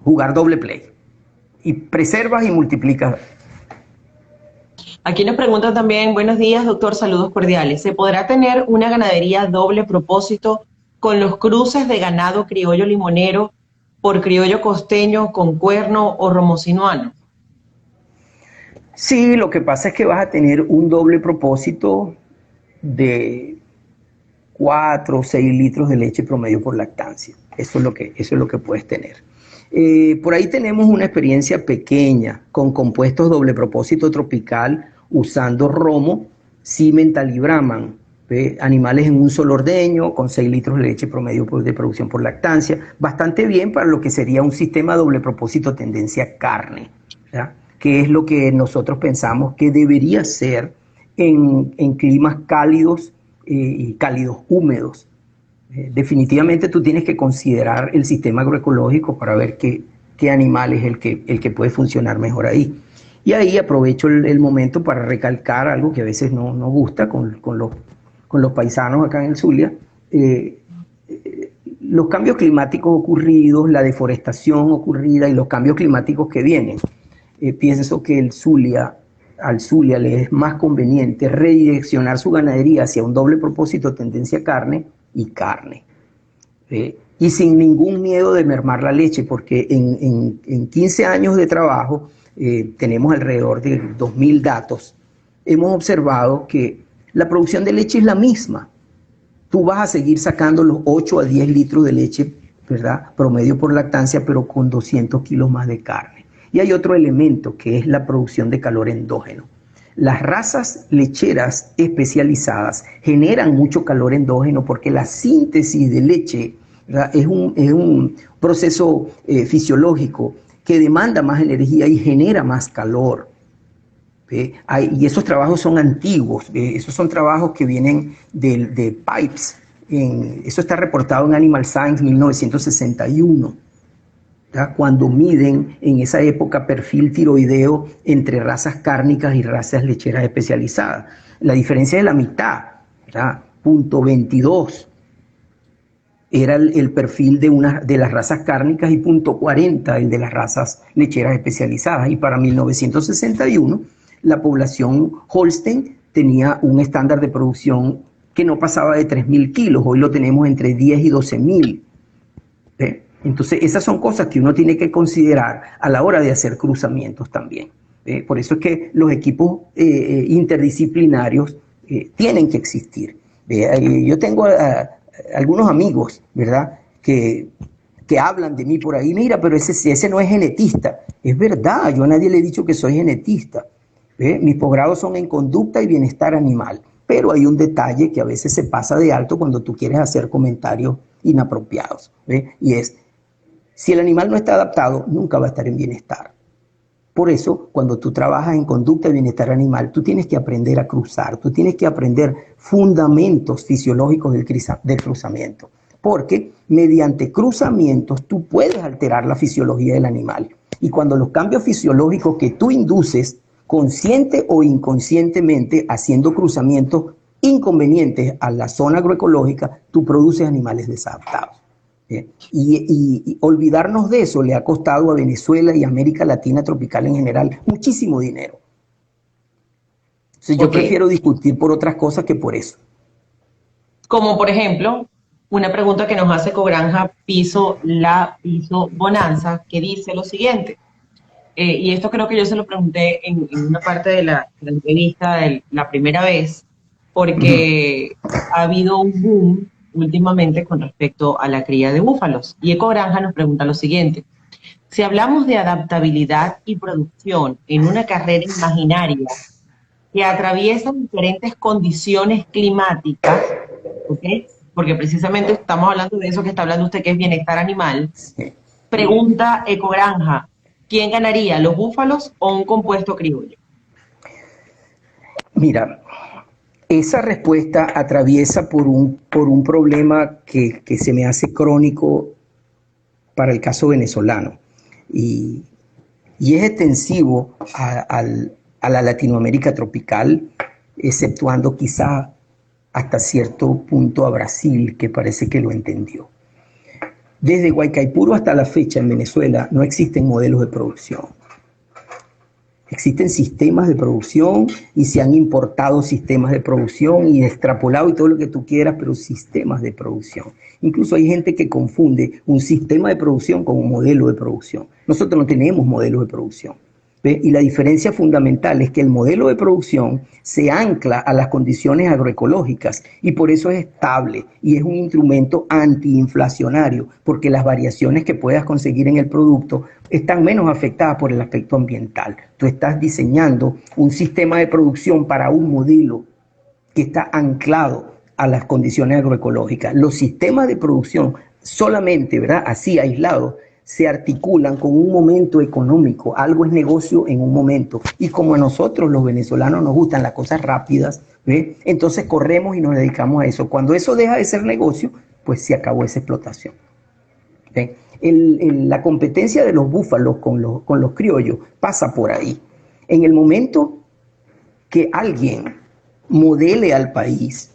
jugar doble play. Y preservas y multiplicas. Aquí nos preguntan también, buenos días, doctor, saludos cordiales. ¿Se podrá tener una ganadería doble propósito con los cruces de ganado criollo limonero por criollo costeño con cuerno o romosinoano? Sí, lo que pasa es que vas a tener un doble propósito de 4 o 6 litros de leche promedio por lactancia. Eso es lo que puedes tener. Por ahí tenemos una experiencia pequeña con compuestos doble propósito tropical usando romo, Simmental y Brahman, animales en un solo ordeño con 6 litros de leche promedio de producción por lactancia. Bastante bien para lo que sería un sistema doble propósito tendencia carne, ¿ya? Que es lo que nosotros pensamos que debería ser en climas cálidos y cálidos húmedos. Definitivamente tú tienes que considerar el sistema agroecológico para ver qué animal es el que puede funcionar mejor ahí. Y ahí aprovecho el momento para recalcar algo que a veces no nos gusta con los paisanos acá en el Zulia. Los cambios climáticos ocurridos, la deforestación ocurrida y los cambios climáticos que vienen. Pienso que al Zulia le es más conveniente redireccionar su ganadería hacia un doble propósito, tendencia carne y carne. Y sin ningún miedo de mermar la leche, porque en 15 años de trabajo, tenemos alrededor de 2.000 datos, hemos observado que la producción de leche es la misma. Tú vas a seguir sacando los 8 a 10 litros de leche, ¿verdad? Promedio por lactancia, pero con 200 kilos más de carne. Y hay otro elemento que es la producción de calor endógeno. Las razas lecheras especializadas generan mucho calor endógeno porque la síntesis de leche, ¿verdad? Es un proceso fisiológico que demanda más energía y genera más calor. Y esos trabajos son antiguos, esos son trabajos que vienen de Pipes. Eso está reportado en Animal Science 1961. ¿Ya? Cuando miden en esa época perfil tiroideo entre razas cárnicas y razas lecheras especializadas. La diferencia es la mitad, ¿verdad? 0.22 era el perfil de las razas cárnicas y 0.40 el de las razas lecheras especializadas. Y para 1961 la población Holstein tenía un estándar de producción que no pasaba de 3.000 kilos, hoy lo tenemos entre 10 y 12.000. Entonces, esas son cosas que uno tiene que considerar a la hora de hacer cruzamientos también. Por eso es que los equipos interdisciplinarios tienen que existir. Yo tengo algunos amigos, ¿verdad? Que hablan de mí por ahí, mira, pero ese no es genetista. Es verdad, yo a nadie le he dicho que soy genetista. Mis posgrados son en conducta y bienestar animal, pero hay un detalle que a veces se pasa de alto cuando tú quieres hacer comentarios inapropiados, y es, si el animal no está adaptado, nunca va a estar en bienestar. Por eso, cuando tú trabajas en conducta y bienestar animal, tú tienes que aprender a cruzar, tú tienes que aprender fundamentos fisiológicos del cruzamiento, porque mediante cruzamientos tú puedes alterar la fisiología del animal. Y cuando los cambios fisiológicos que tú induces, consciente o inconscientemente, haciendo cruzamientos inconvenientes a la zona agroecológica, tú produces animales desadaptados. Y olvidarnos de eso le ha costado a Venezuela y América Latina tropical en general muchísimo dinero. Entonces, yo prefiero discutir por otras cosas que por eso. Como por ejemplo, una pregunta que nos hace Cogranja Piso Bonanza, que dice lo siguiente. Y esto creo que yo se lo pregunté en una parte de la entrevista de la primera vez, porque ha habido un boom últimamente con respecto a la cría de búfalos. Y Ecogranja nos pregunta lo siguiente. Si hablamos de adaptabilidad y producción en una carrera imaginaria que atraviesa diferentes condiciones climáticas, ¿okay? Porque precisamente estamos hablando de eso que está hablando usted, que es bienestar animal, pregunta Ecogranja, ¿quién ganaría, los búfalos o un compuesto criollo? Mira, esa respuesta atraviesa por un problema que se me hace crónico para el caso venezolano y es extensivo a la Latinoamérica tropical, exceptuando quizá hasta cierto punto a Brasil, que parece que lo entendió. Desde Guaycaipuro hasta la fecha en Venezuela no existen modelos de producción. Existen sistemas de producción y se han importado sistemas de producción y extrapolado y todo lo que tú quieras, pero sistemas de producción. Incluso hay gente que confunde un sistema de producción con un modelo de producción. Nosotros no tenemos modelos de producción. Y la diferencia fundamental es que el modelo de producción se ancla a las condiciones agroecológicas y por eso es estable y es un instrumento antiinflacionario, porque las variaciones que puedas conseguir en el producto están menos afectadas por el aspecto ambiental. Tú estás diseñando un sistema de producción para un modelo que está anclado a las condiciones agroecológicas. Los sistemas de producción solamente, ¿verdad?, así aislados, se articulan con un momento económico, algo es negocio en un momento. Y como a nosotros los venezolanos nos gustan las cosas rápidas, ¿ve? Entonces corremos y nos dedicamos a eso. Cuando eso deja de ser negocio, pues se acabó esa explotación. La competencia de los búfalos con los criollos pasa por ahí. En el momento que alguien modele al país,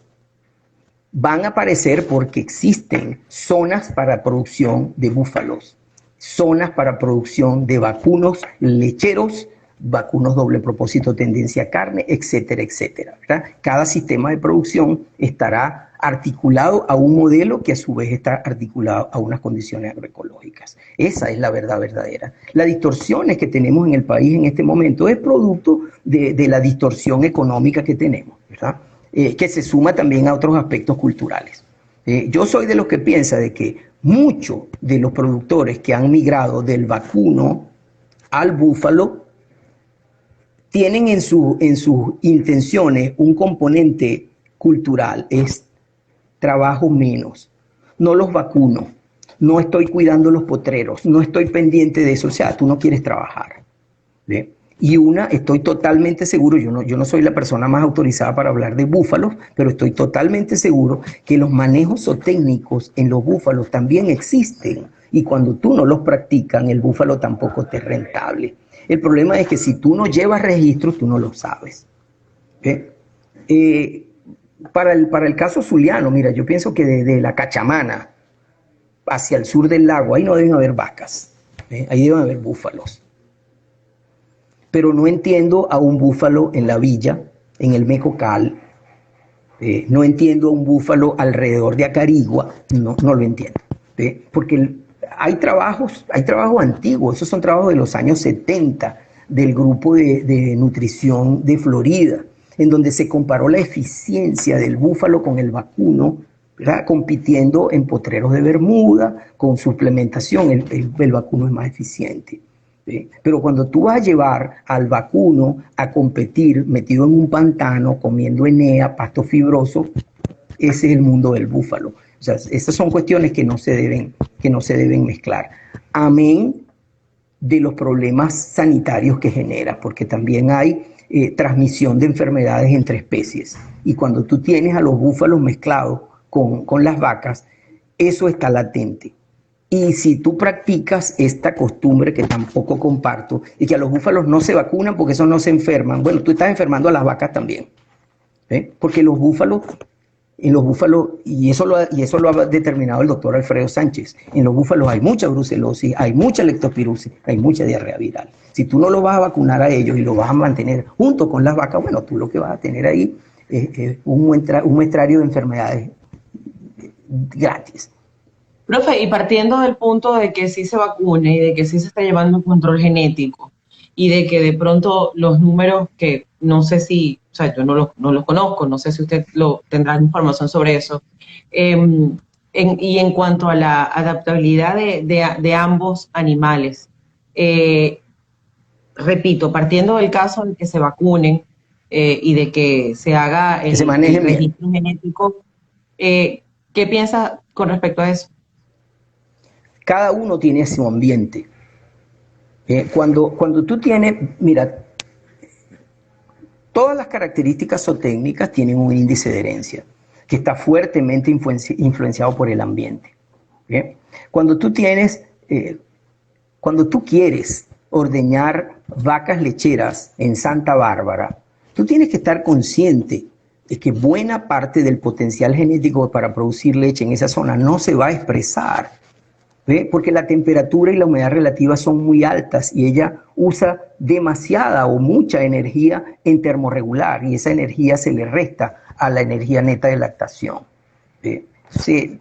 van a aparecer porque existen zonas para producción de búfalos, zonas para producción de vacunos lecheros, vacunos doble propósito, tendencia a carne, etcétera, etcétera, ¿verdad? Cada sistema de producción estará articulado a un modelo que a su vez está articulado a unas condiciones agroecológicas. Esa es la verdad verdadera. Las distorsiones que tenemos en el país en este momento es producto de la distorsión económica que tenemos, ¿verdad? Que se suma también a otros aspectos culturales. Yo soy de los que piensa de que muchos de los productores que han migrado del vacuno al búfalo tienen en sus intenciones un componente cultural, es trabajo menos, no los vacuno, no estoy cuidando los potreros, no estoy pendiente de eso, o sea, tú no quieres trabajar, ¿ve? Y estoy totalmente seguro, yo no soy la persona más autorizada para hablar de búfalos, pero estoy totalmente seguro que los manejos zootécnicos en los búfalos también existen. Y cuando tú no los practicas, el búfalo tampoco te es rentable. El problema es que si tú no llevas registros, tú no lo sabes. Para el caso zuliano, mira, yo pienso que desde la Cachamana hacia el sur del lago, ahí no deben haber vacas, ahí deben haber búfalos. Pero no entiendo a un búfalo en la villa, en el Mecocal, no entiendo a un búfalo alrededor de Acarigua, no lo entiendo, porque hay trabajos antiguos, esos son trabajos de los años 70, del grupo de nutrición de Florida, en donde se comparó la eficiencia del búfalo con el vacuno ¿verdad? Compitiendo en potreros de Bermuda, con suplementación, el vacuno es más eficiente. ¿Sí? Pero cuando tú vas a llevar al vacuno a competir metido en un pantano, comiendo enea, pasto fibroso, ese es el mundo del búfalo. O sea, esas son cuestiones que no se deben mezclar. Amén de los problemas sanitarios que genera, porque también hay transmisión de enfermedades entre especies. Y cuando tú tienes a los búfalos mezclados con las vacas, eso está latente. Y si tú practicas esta costumbre que tampoco comparto, y que a los búfalos no se vacunan porque esos no se enferman, bueno, tú estás enfermando a las vacas también. Porque en los búfalos, y eso lo ha determinado el doctor Alfredo Sánchez, en los búfalos hay mucha brucelosis, hay mucha leptospirosis, hay mucha diarrea viral. Si tú no los vas a vacunar a ellos y los vas a mantener junto con las vacas, bueno, tú lo que vas a tener ahí es un muestrario de enfermedades gratis. Profe, y partiendo del punto de que sí se vacune y de que sí se está llevando un control genético y de que de pronto los números que no sé si, o sea, yo no los conozco, no sé si usted tendrá información sobre eso, y en cuanto a la adaptabilidad de ambos animales, repito, partiendo del caso de que se vacunen y de que se haga el registro genético, ¿qué piensa con respecto a eso? Cada uno tiene su ambiente. Cuando tú tienes, mira, todas las características zootécnicas tienen un índice de herencia que está fuertemente influenciado por el ambiente. Cuando tú quieres ordeñar vacas lecheras en Santa Bárbara, tú tienes que estar consciente de que buena parte del potencial genético para producir leche en esa zona no se va a expresar. Porque la temperatura y la humedad relativa son muy altas y ella usa demasiada o mucha energía en termorregular y esa energía se le resta a la energía neta de lactación. Sí,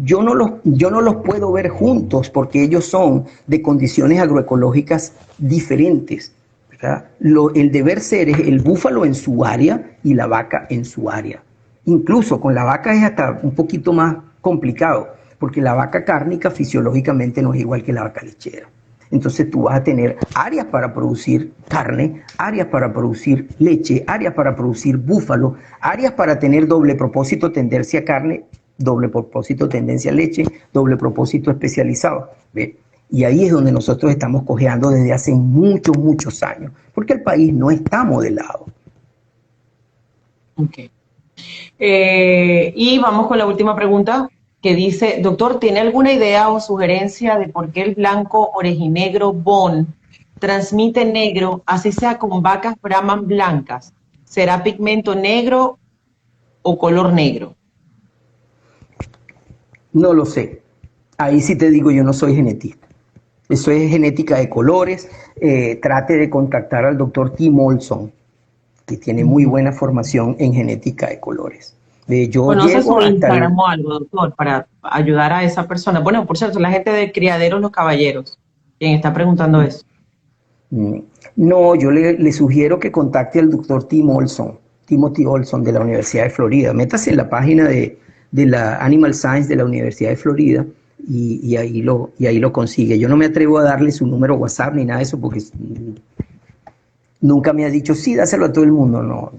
yo no los puedo ver juntos porque ellos son de condiciones agroecológicas diferentes, ¿verdad? El deber ser es el búfalo en su área y la vaca en su área. Incluso con la vaca es hasta un poquito más complicado, porque la vaca cárnica fisiológicamente no es igual que la vaca lechera. Entonces tú vas a tener áreas para producir carne, áreas para producir leche, áreas para producir búfalo, áreas para tener doble propósito, tendencia a carne, doble propósito, tendencia a leche, doble propósito especializado. ¿Ve? Y ahí es donde nosotros estamos cojeando desde hace muchos, muchos años, porque el país no está modelado. Ok. Y vamos con la última pregunta, que dice, doctor, ¿tiene alguna idea o sugerencia de por qué el blanco orejinegro Bond transmite negro, así sea con vacas Brahman blancas? ¿Será pigmento negro o color negro? No lo sé. Ahí sí te digo, yo no soy genetista. Eso es genética de colores. Trate de contactar al doctor Tim Olson, que tiene muy buena formación en genética de colores. ¿Conoce su Instagram o algo, doctor, para ayudar a esa persona? Bueno, por cierto, la gente de Criaderos Los Caballeros, quien está preguntando eso. No, yo le sugiero que contacte al doctor Timothy Olson de la Universidad de Florida. Métase en la página de la Animal Science de la Universidad de Florida y ahí lo consigue. Yo no me atrevo a darle su número WhatsApp ni nada de eso porque nunca me ha dicho, sí, dáselo a todo el mundo. No.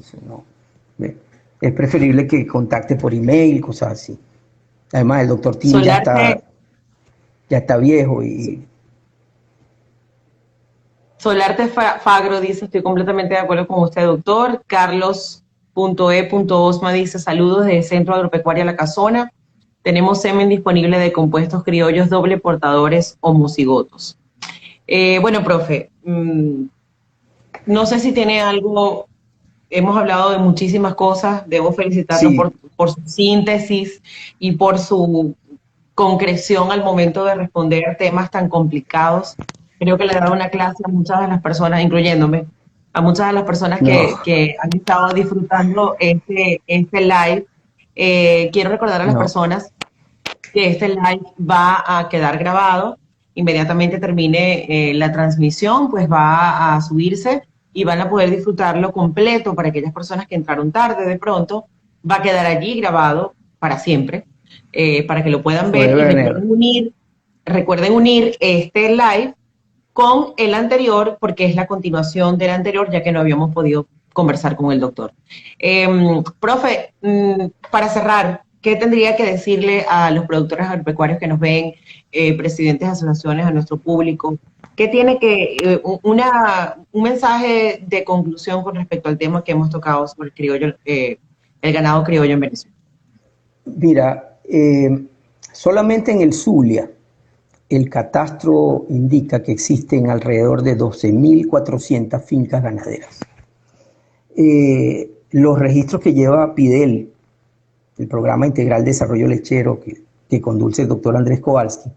Es preferible que contacte por email, cosas así. Además, el doctor Tim ya está viejo y... Solarte Fagro dice, estoy completamente de acuerdo con usted, doctor. Carlos.e.osma dice, saludos desde Centro Agropecuaria La Casona. Tenemos semen disponible de compuestos criollos doble portadores homocigotos. Bueno, profe, no sé si tiene algo... Hemos hablado de muchísimas cosas, debo felicitarlo por su síntesis y por su concreción al momento de responder temas tan complicados. Creo que le he dado una clase a muchas de las personas, incluyéndome, a muchas de las personas que han estado disfrutando este live. Quiero recordar a las personas que este live va a quedar grabado. Inmediatamente termine la transmisión, pues va a subirse y van a poder disfrutarlo completo para aquellas personas que entraron tarde de pronto. Va a quedar allí grabado para siempre, para que lo puedan ver. Forever Y and ever. recuerden unir este live con el anterior, porque es la continuación del anterior, ya que no habíamos podido conversar con el doctor. Profe, para cerrar, ¿qué tendría que decirle a los productores agropecuarios que nos ven, presidentes de asociaciones, a nuestro público? ¿Qué tiene que, un mensaje de conclusión con respecto al tema que hemos tocado sobre el criollo, el ganado criollo en Venezuela? Mira, solamente en el Zulia, el catastro indica que existen alrededor de 12.400 fincas ganaderas. Los registros que lleva PIDEL, el Programa Integral de Desarrollo Lechero que conduce el doctor Andrés Kowalski,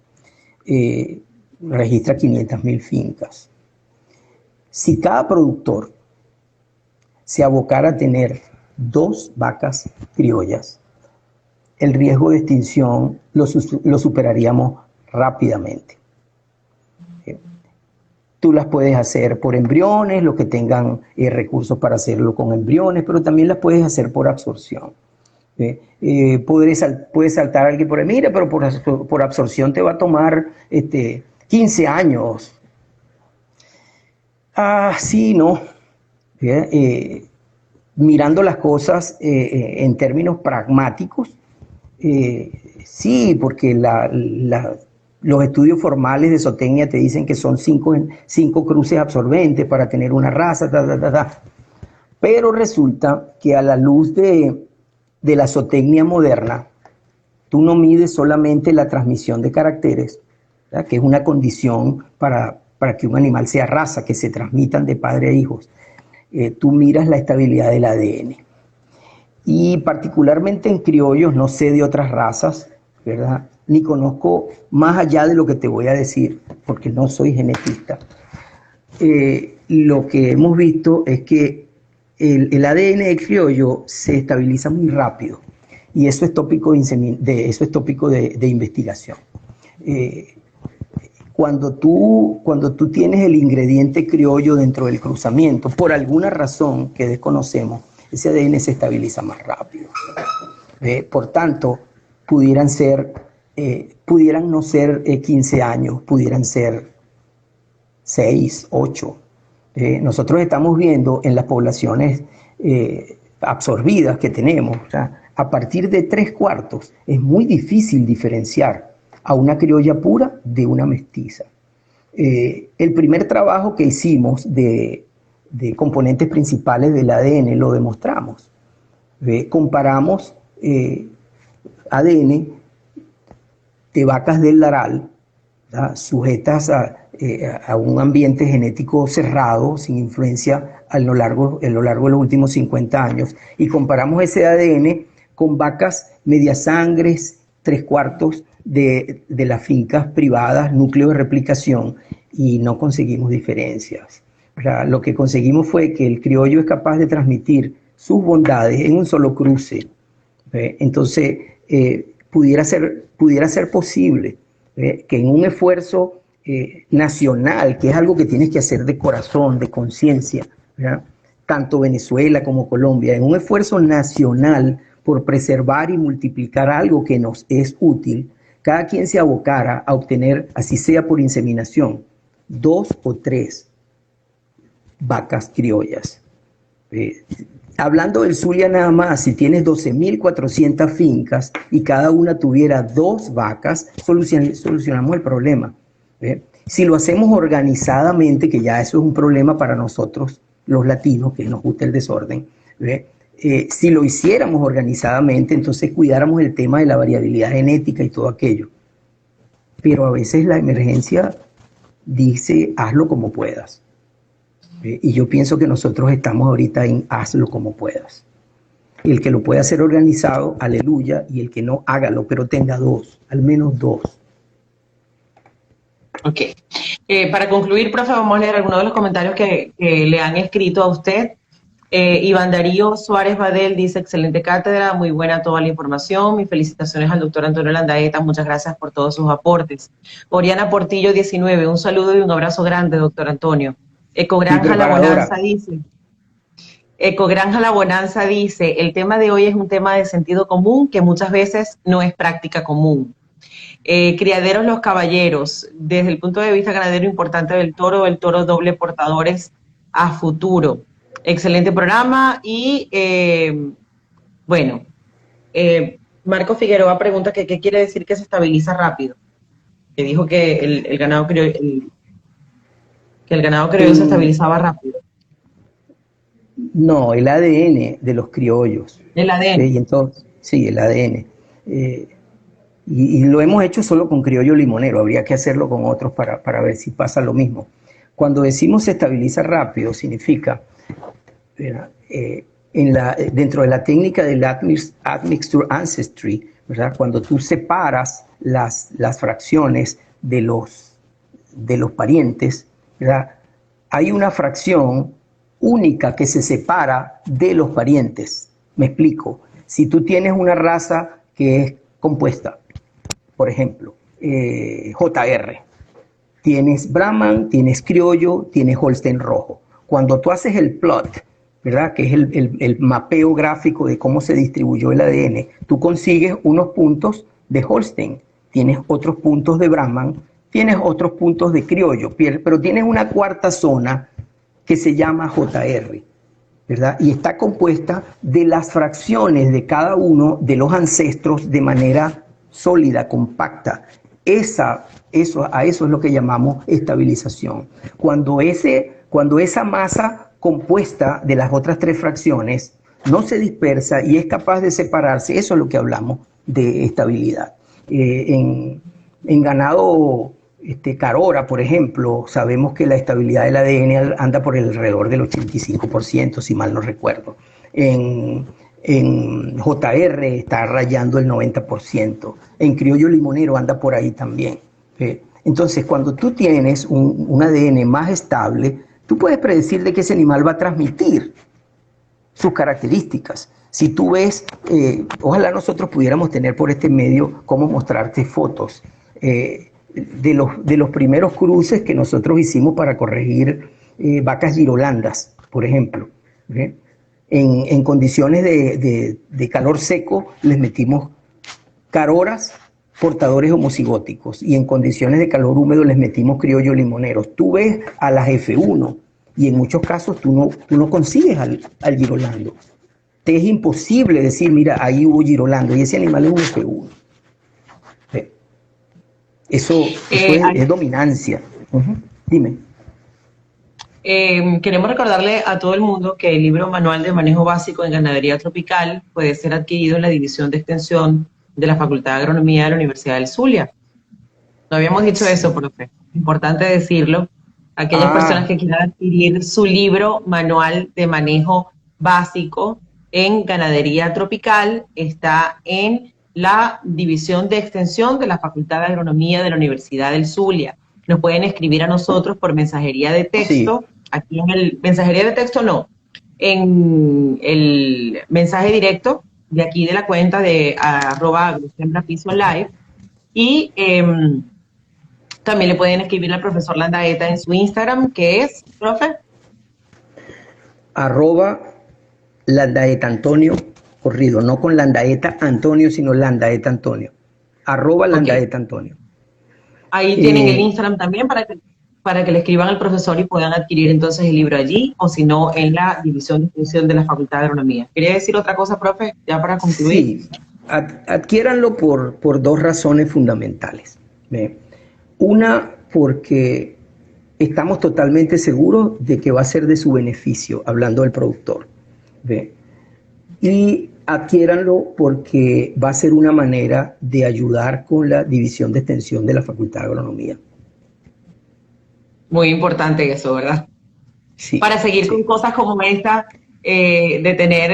registra 500.000 fincas. Si cada productor se abocara a tener 2 vacas criollas, el riesgo de extinción lo superaríamos rápidamente. Tú las puedes hacer por embriones, los que tengan recursos para hacerlo con embriones, pero también las puedes hacer por absorción. Puede saltar alguien por ahí, mira, pero por absorción te va a tomar 15 años. Sí, no. Mirando las cosas en términos pragmáticos, sí, porque los estudios formales de zootecnia te dicen que son 5 cruces absorbentes para tener una raza, pero resulta que a la luz de la zootecnia moderna, tú no mides solamente la transmisión de caracteres, ¿verdad?, que es una condición para que un animal sea raza, que se transmitan de padre a hijos. Tú miras la estabilidad del ADN. Y particularmente en criollos, no sé de otras razas, ¿verdad?, ni conozco más allá de lo que te voy a decir, porque no soy genetista. Lo que hemos visto es que el ADN de criollo se estabiliza muy rápido, y eso es tópico de investigación. Cuando tú tienes el ingrediente criollo dentro del cruzamiento, por alguna razón que desconocemos, ese ADN se estabiliza más rápido. Por tanto, pudieran no ser 15 años, pudieran ser 6, 8. Nosotros estamos viendo en las poblaciones absorbidas que tenemos, o sea, a partir de 3/4 es muy difícil diferenciar a una criolla pura de una mestiza. El primer trabajo que hicimos de componentes principales del ADN lo demostramos. Comparamos ADN de vacas del laral, ¿verdad?, sujetas a un ambiente genético cerrado, sin influencia a lo largo de los últimos 50 años, y comparamos ese ADN con vacas mediasangres, 3/4 de las fincas privadas, núcleo de replicación, y no conseguimos diferencias. O sea, lo que conseguimos fue que el criollo es capaz de transmitir sus bondades en un solo cruce. Entonces, pudiera ser posible que en un esfuerzo nacional, que es algo que tienes que hacer de corazón, de conciencia, tanto Venezuela como Colombia, en un esfuerzo nacional por preservar y multiplicar algo que nos es útil, cada quien se abocara a obtener, así sea por inseminación, 2 o 3 vacas criollas. Hablando del Zulia nada más, si tienes 12.400 fincas y cada una tuviera 2 vacas, solucionamos el problema. Si lo hacemos organizadamente, que ya eso es un problema para nosotros, los latinos, que nos gusta el desorden, si lo hiciéramos organizadamente, entonces cuidáramos el tema de la variabilidad genética y todo aquello. Pero a veces la emergencia dice, hazlo como puedas. Y yo pienso que nosotros estamos ahorita en hazlo como puedas. El que lo pueda hacer organizado, aleluya, y el que no, hágalo, pero tenga 2, al menos 2. Ok. Para concluir, profe, vamos a leer algunos de los comentarios que le han escrito a usted. Iván Darío Suárez Badel dice, excelente cátedra, muy buena toda la información, mis felicitaciones al doctor Antonio Landaeta, muchas gracias por todos sus aportes. Oriana Portillo 19, un saludo y un abrazo grande, doctor Antonio. Ecogranja La Bonanza dice, Ecogranja La Bonanza dice, el tema de hoy es un tema de sentido común que muchas veces no es práctica común. Criaderos Los Caballeros, desde el punto de vista ganadero importante del toro, el toro doble portadores a futuro. Excelente programa y bueno, Marco Figueroa pregunta que qué quiere decir que se estabiliza rápido. Que dijo que el ganado criollo, que el ganado criollo se estabilizaba rápido. No, el ADN de los criollos. El ADN. Y entonces, sí, el ADN. Y lo hemos hecho solo con criollo limonero, habría que hacerlo con otros para ver si pasa lo mismo. Cuando decimos se estabiliza rápido, significa, dentro de la técnica del Admixture Ancestry, ¿verdad? Cuando tú separas las fracciones de los parientes, ¿verdad? Hay una fracción única que se separa de los parientes. Me explico. Si tú tienes una raza que es compuesta, por ejemplo, JR, tienes Brahman, tienes criollo, tienes Holstein rojo. Cuando tú haces el plot, ¿verdad? Que es el mapeo gráfico de cómo se distribuyó el ADN, tú consigues unos puntos de Holstein, tienes otros puntos de Brahman, tienes otros puntos de criollo, pero tienes una cuarta zona que se llama JR, ¿verdad? Y está compuesta de las fracciones de cada uno de los ancestros de manera sólida, compacta. A eso es lo que llamamos estabilización. Cuando esa masa compuesta de las otras tres fracciones no se dispersa y es capaz de separarse, eso es lo que hablamos de estabilidad. En ganado Carora, por ejemplo, sabemos que la estabilidad del ADN anda por alrededor del 85%, si mal no recuerdo. En JR está rayando el 90%. En criollo limonero anda por ahí también. Entonces, cuando tú tienes un ADN más estable, tú puedes predecir de qué ese animal va a transmitir sus características. Si tú ves, ojalá nosotros pudiéramos tener por este medio cómo mostrarte fotos de los primeros cruces que nosotros hicimos para corregir vacas girolandas, por ejemplo. En condiciones de calor seco les metimos caroras portadores homocigóticos y en condiciones de calor húmedo les metimos criollo limoneros. Tú ves a las F1 y en muchos casos tú no consigues al girolando. Te es imposible decir, mira, ahí hubo girolando y ese animal es un F1. Eso es dominancia. Dime. Queremos recordarle a todo el mundo que el libro Manual de Manejo Básico en Ganadería Tropical puede ser adquirido en la División de Extensión de la Facultad de Agronomía de la Universidad del Zulia. No habíamos dicho eso, profe. Importante decirlo. Aquellas personas que quieran adquirir su libro Manual de Manejo Básico en Ganadería Tropical está en la División de Extensión de la Facultad de Agronomía de la Universidad del Zulia. Nos pueden escribir a nosotros por mensajería de texto. Sí. Aquí en el mensajería de texto no, en el mensaje directo de aquí de la cuenta de @agrosiembrapiso_live y también le pueden escribir al profesor Landaeta en su Instagram, que es, profe, @Landaeta Antonio, corrido, no con Landaeta Antonio, sino Landaeta Antonio, @Landaeta Antonio. Ahí tienen el Instagram también para que le escriban al profesor y puedan adquirir entonces el libro allí, o si no, en la División de Extensión de la Facultad de Agronomía. ¿Quería decir otra cosa, profe, ya para concluir? Sí, adquiéranlo por dos razones fundamentales. Una, porque estamos totalmente seguros de que va a ser de su beneficio, hablando del productor. Y adquiéranlo porque va a ser una manera de ayudar con la División de Extensión de la Facultad de Agronomía. Muy importante eso, ¿verdad? Sí. Para seguir con cosas como esta, de tener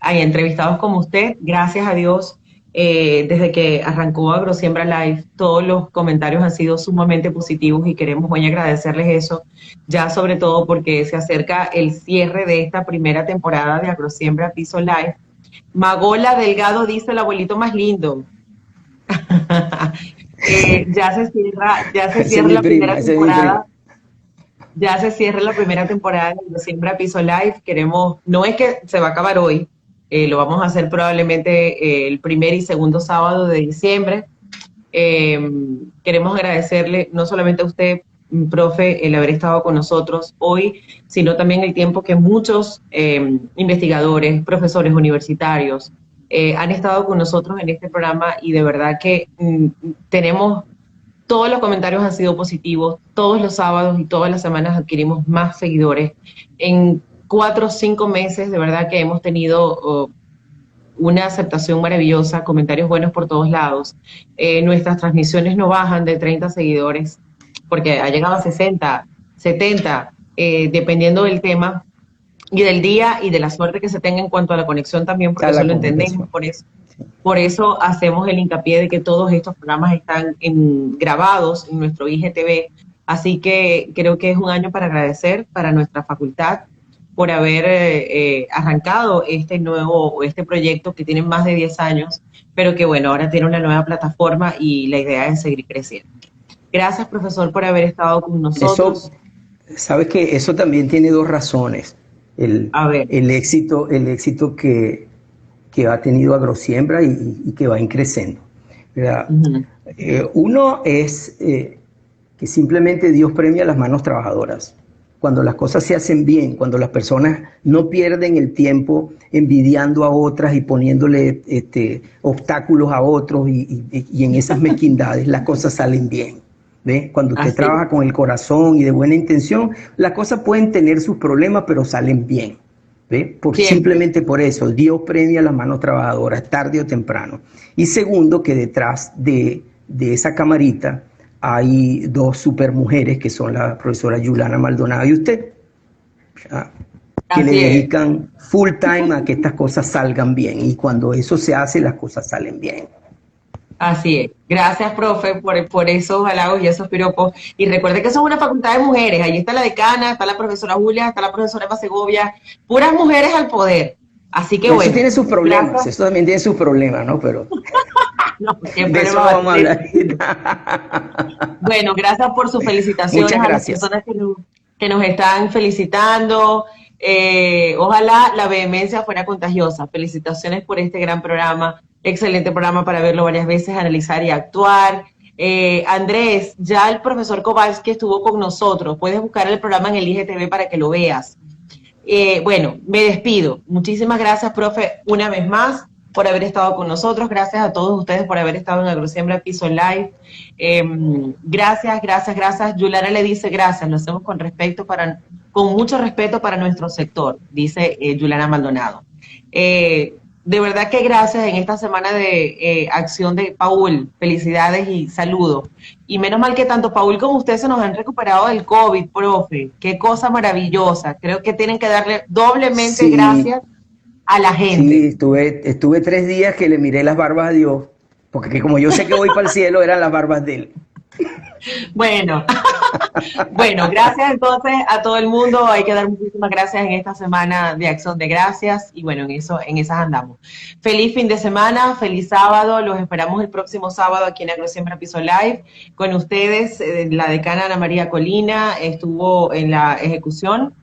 hay entrevistados como usted, gracias a Dios, desde que arrancó AgroSiembra Live, todos los comentarios han sido sumamente positivos y queremos muy agradecerles eso, ya sobre todo porque se acerca el cierre de esta primera temporada de AgroSiembra Piso Live. Magola Delgado dice el abuelito más lindo. Ya se cierra la primera temporada. ya se cierra la primera temporada de Siempre a Piso Live. Queremos, no es que se va a acabar hoy, lo vamos a hacer probablemente el primer y segundo sábado de diciembre. Queremos agradecerle no solamente a usted, profe, el haber estado con nosotros hoy, sino también el tiempo que muchos investigadores, profesores universitarios han estado con nosotros en este programa, y de verdad que tenemos, todos los comentarios han sido positivos, todos los sábados y todas las semanas adquirimos más seguidores. En 4 o 5 meses, de verdad que hemos tenido una aceptación maravillosa, comentarios buenos por todos lados. Nuestras transmisiones no bajan de 30 seguidores, porque ha llegado a 60, 70, dependiendo del tema y del día y de la suerte que se tenga en cuanto a la conexión también, porque eso lo entendemos, por eso hacemos el hincapié de que todos estos programas están grabados en nuestro IGTV, así que creo que es un año para agradecer para nuestra facultad por haber arrancado este proyecto que tiene más de 10 años, pero que bueno, ahora tiene una nueva plataforma y la idea es seguir creciendo. Gracias, profesor, por haber estado con nosotros. Sabes que eso también tiene 2 razones. El éxito que ha tenido Agrosiembra y que va creciendo. Uno es que simplemente Dios premia a las manos trabajadoras. Cuando las cosas se hacen bien, cuando las personas no pierden el tiempo envidiando a otras y poniéndole obstáculos a otros y en esas mezquindades, las cosas salen bien. ¿Ve? Cuando usted trabaja con el corazón y de buena intención, las cosas pueden tener sus problemas, pero salen bien. ¿Ve? Simplemente por eso, Dios premia a las manos trabajadoras, tarde o temprano. Y segundo, que detrás de esa camarita hay 2 supermujeres, que son la profesora Juliana Maldonado y usted, que le dedican full time a que estas cosas salgan bien. Y cuando eso se hace, las cosas salen bien. Así es. Gracias, profe, por esos halagos y esos piropos. Y recuerde que eso es una facultad de mujeres. Ahí está la decana, está la profesora Julia, está la profesora Eva Segovia. Puras mujeres al poder. Así que eso bueno. Eso tiene sus problemas. Gracias. Eso también tiene sus problemas, ¿no? Pero no, de eso vamos a hablar. Bueno, gracias por sus felicitaciones. Muchas gracias. A las personas que nos están felicitando. Ojalá la vehemencia fuera contagiosa. Felicitaciones por este gran programa. Excelente programa para verlo varias veces, analizar y actuar. Andrés, ya el profesor Kowalski estuvo con nosotros. Puedes buscar el programa en el IGTV para que lo veas. Bueno, me despido. Muchísimas gracias, profe, una vez más por haber estado con nosotros. Gracias a todos ustedes por haber estado en Agrosiembra Piso Live. Gracias. Juliana le dice gracias. Lo hacemos con mucho respeto para nuestro sector, dice Juliana Maldonado. De verdad que gracias en esta semana de acción de Paul. Felicidades y saludos. Y menos mal que tanto Paul como usted se nos han recuperado del COVID, profe. Qué cosa maravillosa. Creo que tienen que darle doblemente gracias a la gente. Sí, estuve 3 días que le miré las barbas a Dios, porque como yo sé que voy para el cielo, eran las barbas de él. Bueno, gracias entonces a todo el mundo. Hay que dar muchísimas gracias en esta semana de Acción de Gracias y bueno, en esas andamos. Feliz fin de semana, feliz sábado. Los esperamos el próximo sábado aquí en Agrosiembra Piso Live con ustedes. La decana Ana María Colina estuvo en la ejecución.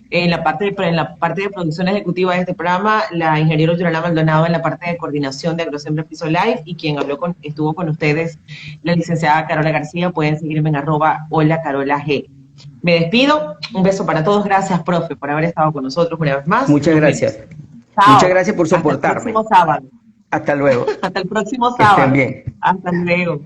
En la parte de producción ejecutiva de este programa, la ingeniero Juliana Maldonado en la parte de coordinación de Agrosiembra Piso Live, y quien estuvo con ustedes, la licenciada Carola García. Pueden seguirme en @holacarolag. Me despido, un beso para todos. Gracias, profe, por haber estado con nosotros una vez más. Muchas gracias. Chao. Muchas gracias por soportarme. Hasta el próximo sábado. Hasta luego. Hasta el próximo sábado. Que estén bien. Hasta luego.